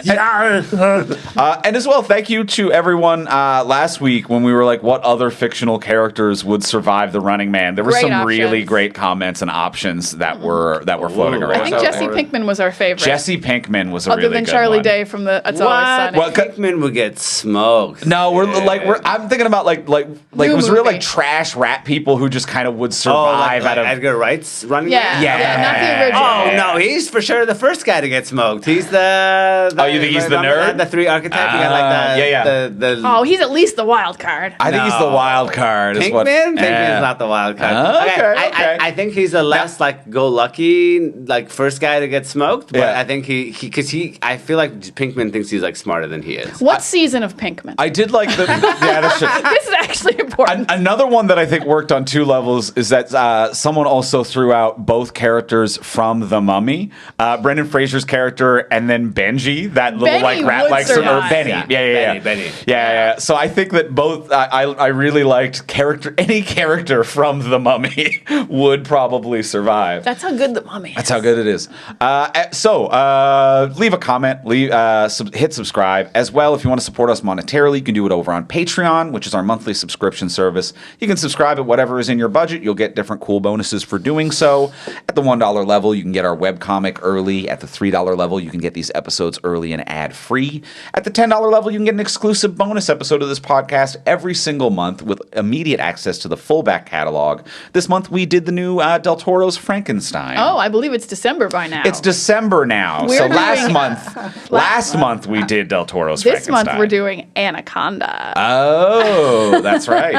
And as well, thank you to everyone last week when we were like, what other fictional characters would survive the Running Man? There were Great some really options. great comments and options that were floating Ooh. around. I think Jesse Pinkman was our favorite. Jesse Pinkman was a other really than good Charlie one. Day from the It's Always Sunny. Well, Pinkman would get smoked. No, I'm thinking about like it was real movie. like trash rat people who just kind of would Oh, survive like out of. Edgar Wright's Running yeah, Man? yeah, not the Yeah. original. Oh, Yeah. no, he's for sure the first guy to get smoked. He's the Oh, you think he's the remember nerd? that? The three archetype. You got like the Oh, he's at least the wild card. I think he's the No. wild card. Is what, Pinkman? Yeah. Pinkman's not the wild card. Okay. I think he's a less like go lucky like first guy to get smoked. But Yeah. I think I feel like Pinkman thinks he's like smarter than he is. What season of Pinkman? I did like the. Yeah, that's true. This is actually important. Another one that I think worked on two levels is that someone also threw out both characters from The Mummy, Brendan Fraser's character, and then Benji, that little Benny like rat would like survive. Benny. Yeah. Benny. Yeah. So I think that both I really liked any character from The Mummy would probably survive. That's how good the Mummy is. That's how good it is. So leave a comment, hit subscribe. As well, if you want to support us monetarily, you can do it over on Patreon, which is our monthly subscription service. You can subscribe at whatever is in your budget. You'll get different cool bonuses for doing so. At the $1 level, you can get our webcomic early. At the $3 level, you can get these episodes early and ad-free. At the $10 level, you can get an exclusive bonus episode of this podcast every single month with immediate access to the full back catalog. This month, we did the new Del Toro's Frankenstein. Oh, I believe it's December by now. It's December now. We're So doing- last month we did Del Toro's this Frankenstein. month we're doing Anaconda. Oh, that's right.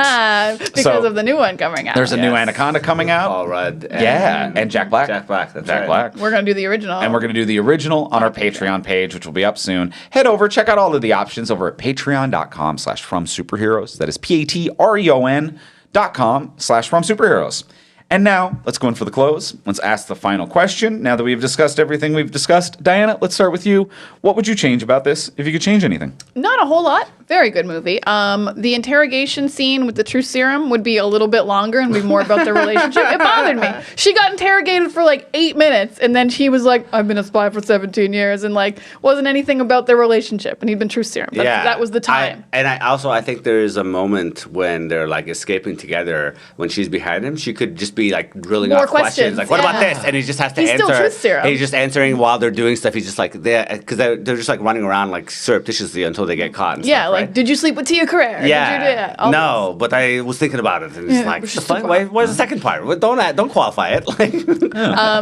Because So, of the new one coming out. There's a new Yes. Anaconda coming out. All right. Yeah, and Jack Black. Jack Black, that's Jack right. Black. We're going to do the original. And we're going to do the original on our Patreon page, which will be up soon. Head over, check out all of the options over at patreon.com/fromsuperheroes. That is patreon.com/fromsuperheroes. And now, let's go in for the close. Let's ask the final question. Now that we've discussed everything we've discussed, Diana, let's start with you. What would you change about this if you could change anything? Not a whole lot. Very good movie. The interrogation scene with the truth serum would be a little bit longer and be more about their relationship. It bothered me. She got interrogated for like 8 minutes, and then he was like, "I've been a spy for 17 years," and like wasn't anything about their relationship, and he'd been truth serum. That was the time. I think there is a moment when they're like escaping together. When she's behind him, she could just be like drilling More off questions. questions, Like, what about yeah. this? And he just has to He's answer. still truth serum. He's just answering while they're doing stuff. He's just like because they're just like running around like surreptitiously until they get caught. And Yeah, stuff, like, right? did you sleep with Tia Carrere? Did you do that? All No, but I was thinking about it, and it's Yeah, like, which the is fuck? too Where's the second part? Don't qualify it. Like,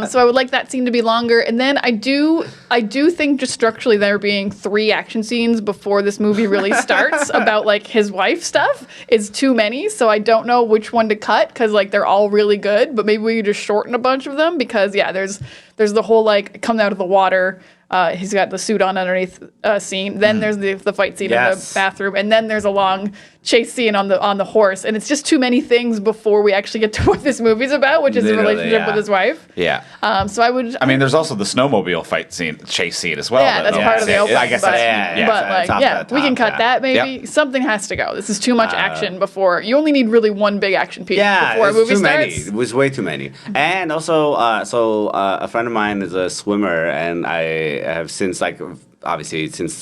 So I would like that scene to be longer. And then I do think just structurally there being 3 action scenes before this movie really starts about like his wife stuff is too many. So I don't know which one to cut because like they're all really good, but maybe we could just shorten a bunch of them because there's the whole like coming out of the water. He's got the suit on underneath scene. Then there's the fight scene in the Yes. bathroom, and then there's a long chase scene on the horse. And it's just too many things before we actually get to what this movie's about, which is the Literally, relationship yeah. with his wife. Yeah. So I would. I mean, there's also the snowmobile chase scene as well. Yeah, that's part of the opening. I guess but, that's we can cut that maybe. Yep. Something has to go. This is too much action before. You only need really one big action piece before a it's movie too starts. many. It was way too many. And also, a friend of mine is a swimmer, and I have since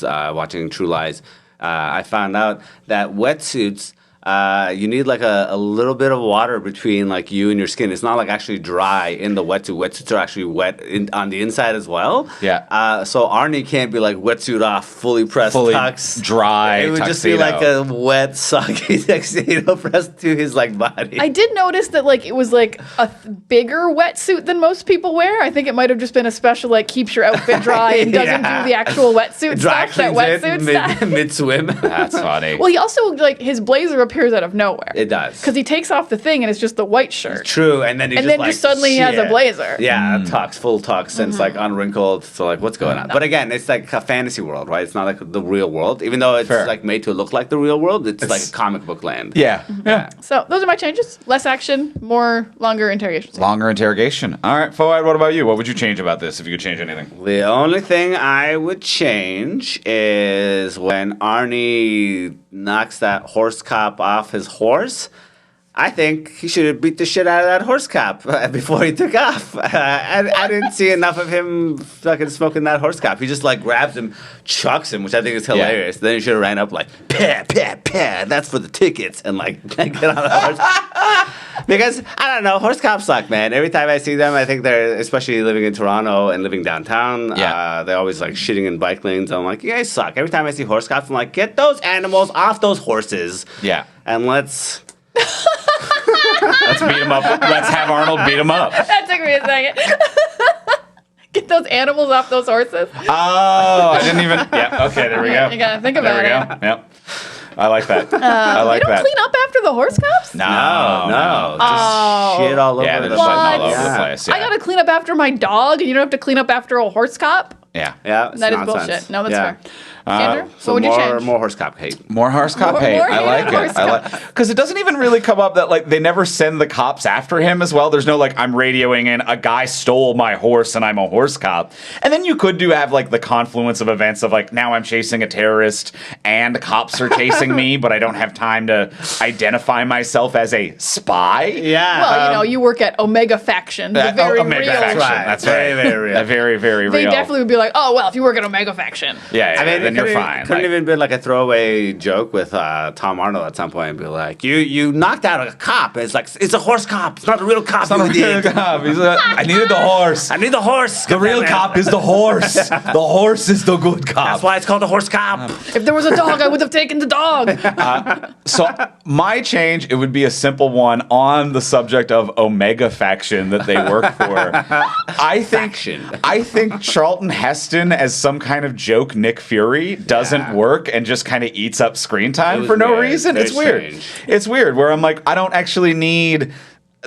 watching True Lies, I found out that wetsuits. You need like a little bit of water between like you and your skin. It's not like actually dry in the wetsuit. Wetsuits are actually wet on the inside as well. Yeah. So Arnie can't be like wetsuit off, fully pressed Fully tux. dry It would just be like a wet, soggy tuxedo pressed to his like body. I did notice that like it was like a bigger wetsuit than most people wear. I think it might have just been a special like keeps your outfit dry and doesn't Yeah. do the actual wetsuit Dry stuff that cleans wetsuit it stuff. mid swim. That's funny. Well, he also like his blazer appears out of nowhere. It does. Because he takes off the thing and it's just the white shirt. True, and then he And just then like, just suddenly he has a shit. blazer. Yeah, tux, full tux, and it's like unwrinkled. So like, what's going on? But again, it's like a fantasy world, right? It's not like the real world. Even though it's Fair. like made to look like the real world, it's like a comic book land. Yeah. Yeah. So those are my changes. Less action, longer interrogation. Longer interrogation. All right, Foad, what about you? What would you change about this if you could change anything? The only thing I would change is when Arnie knocks that horse cop off his horse. I think he should have beat the shit out of that horse cop before he took off. I didn't see enough of him fucking smoking that horse cop. He just like grabs him, chucks him, which I think is hilarious. Then he should have ran up like, pah, pah, pah, that's for the tickets, and like get on the horse. Because, I don't know, horse cops suck, man. Every time I see them, I think they're, especially living in Toronto and living downtown, they're always like shitting in bike lanes. I'm like, you guys suck. Every time I see horse cops, I'm like, get those animals off those horses. Yeah. And let's beat him up. Let's have Arnold beat him up. That took me a second. Get those animals off those horses. Oh, I didn't even. Yeah. Okay. There we go. You gotta think about it. There we go. Yep. I like that. I like You don't that. clean up after the horse cops? No. Just shit all over Yeah, the there's place. shitting all over the Yeah. place. Yeah. I gotta clean up after my dog, and you don't have to clean up after a horse cop? Yeah. Yeah, it's That is nonsense. bullshit. No, that's Yeah. fair. Andrew, So what would you change? more horse cop hate. More horse cop More hate. I hate like on horse it. I like because it doesn't even really come up that like they never send the cops after him as well. There's no like I'm radioing in a guy stole my horse and I'm a horse cop. And then you could have like the confluence of events of like now I'm chasing a terrorist and cops are chasing me, but I don't have time to identify myself as a spy. Yeah. Well, you work at Omega Faction, the very Omega real. Faction. Right. That's Very, right. very real. Very, very They real. definitely would be like, oh, well, if you work at Omega Faction. Yeah, I mean, then it you're couldn't- fine. Couldn't Like- even been like a throwaway joke with Tom Arnold at some point and be like, you knocked out a cop. It's like, it's a horse cop. It's not a real cop. It's not a real cop. He's like, I needed the horse. I need the horse. The real cop is the horse. The horse is the good cop. That's why it's called a horse cop. If there was a dog, I would have taken the dog. So my change, it would be a simple one on the subject of Omega Faction that they work for. I think Charlton Heston as some kind of joke Nick Fury doesn't work and just kind of eats up screen time was for no weird. reason. Very It's weird. strange. It's weird where I'm like, I don't actually need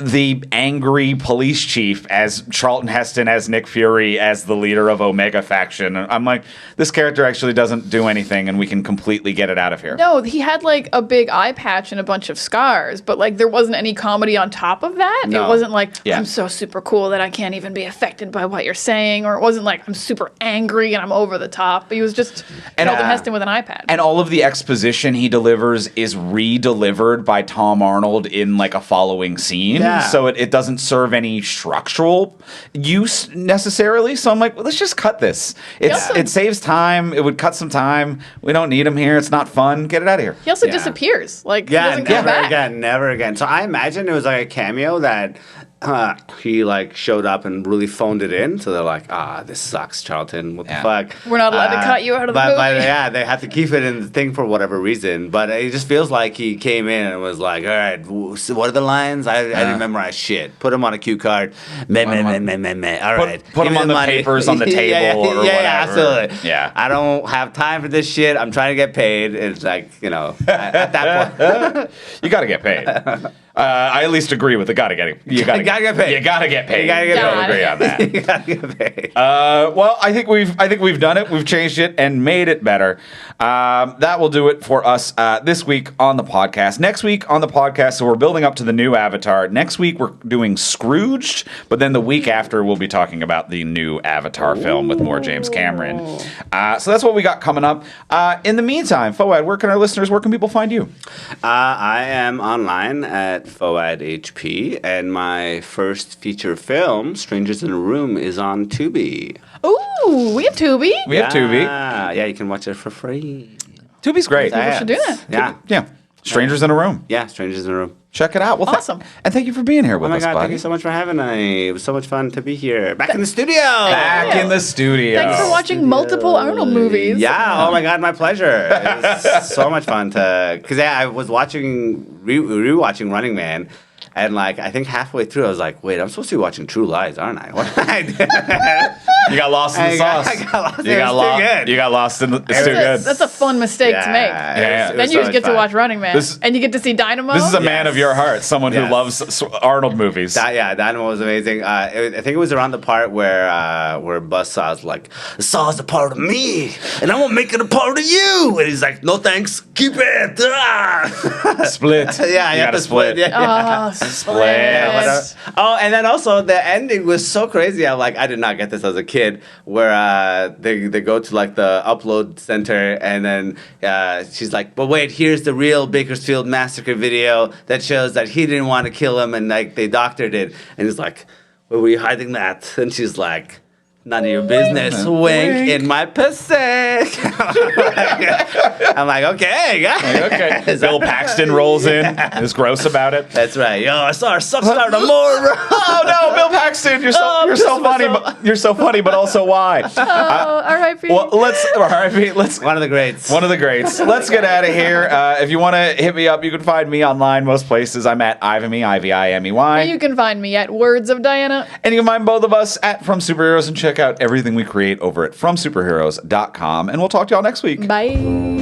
the angry police chief as Charlton Heston as Nick Fury as the leader of Omega Faction. I'm like, this character actually doesn't do anything and we can completely get it out of here. No, he had like a big eye patch and a bunch of scars, but like there wasn't any comedy on top of that. No. It wasn't like, Yeah. I'm so super cool that I can't even be affected by what you're saying, or it wasn't like, I'm super angry and I'm over the top. He was just Charlton Heston with an eye patch. And all of the exposition he delivers is re-delivered by Tom Arnold in like a following scene. Yeah. So it doesn't serve any structural use necessarily. So I'm like, well, let's just cut this. It saves time. It would cut some time. We don't need him here. It's not fun. Get it out of here. He also Yeah. disappears. Like, he Yeah, doesn't come never back. again, never again. So I imagine it was like a cameo that he like showed up and really phoned it in. So they're like, this sucks, Charlton. What Yeah. the fuck? We're not allowed to cut you out of the but movie. yeah, they have to keep it in the thing for whatever reason. But it just feels like he came in and was like, all right, so what are the lines? I didn't memorize shit. Put them on a cue card. Meh. All right. Put Give 'em me on the money. papers on the table or whatever. Absolutely. Yeah. I don't have time for this shit. I'm trying to get paid. It's like, at that point. You got to get paid. I at least agree with the gotta get paid. You gotta get paid. You gotta get paid. You gotta get Don't paid. agree on that. You gotta get paid. Well, I think we've done it. We've changed it and made it better. That will do it for us this week on the podcast. Next week on the podcast, so we're building up to the new Avatar. Next week we're doing Scrooged, but then the week after we'll be talking about the new Avatar film with more James Cameron. So that's what we got coming up. In the meantime, Foad, where can people find you? I am online at Foad HP, and my first feature film, Strangers in a Room, is on Tubi. Ooh, we have Tubi. We have Tubi. Yeah, you can watch it for free. Tubi's great. Yeah. should do that. Yeah. Yeah. Strangers in a Room. Yeah, Strangers in a Room. Check it out. Well, Awesome. And thank you for being here with Oh my us, God, buddy. thank you so much for having me. It was so much fun to be here. Back in the studio. Back in the studio. Thanks for watching multiple Arnold movies. Yeah, oh my God, my pleasure. It was so much fun because I was rewatching Running Man. And like, I think halfway through, I was like, wait, I'm supposed to be watching True Lies, aren't I? What did I do? You got lost in the I sauce. got lost. You It got was too lost. good. You got lost in the. It's too That's good. a fun mistake to make. Yeah. it Then was you so just get much to fun. watch Running Man, This- and you get to see Dynamo. This is a man Yes. of your heart, someone who Yes. loves Arnold movies. Dynamo was amazing. I think it was around the part where Buzzsaw's like, Saw's a part of me, and I won't make it a part of you. And he's like, no thanks, keep it. Ah. Split. Yeah, you you have gotta to split. Yeah. Oh, Split. Oh, and then also the ending was so crazy. I did not get this as a kid, where they go to like the upload center, and then she's like, "But wait, here's the real Bakersfield massacre video that shows that he didn't want to kill him, and like they doctored it." And he's like, "Where were you hiding that?" And she's like, "None of your business." Wink in my pussy. I'm like, okay, guys. Okay. Bill Paxton rolls in. Is gross about it. That's right. Yo, I saw her suck star tomorrow. Oh no, Bill Paxton, you're so funny, but you're so funny, but also why? Oh, R.I.P. Well, let's One of the greats. One of the greats. Let's get out of here. If you want to hit me up, you can find me online most places. I'm at Ivimey, Ivimey. You can find me at Words of Diana. And you can find both of us at From Superheroes and check out everything we create over at FromSuperheroes.com. And we'll talk to y'all next week. Bye.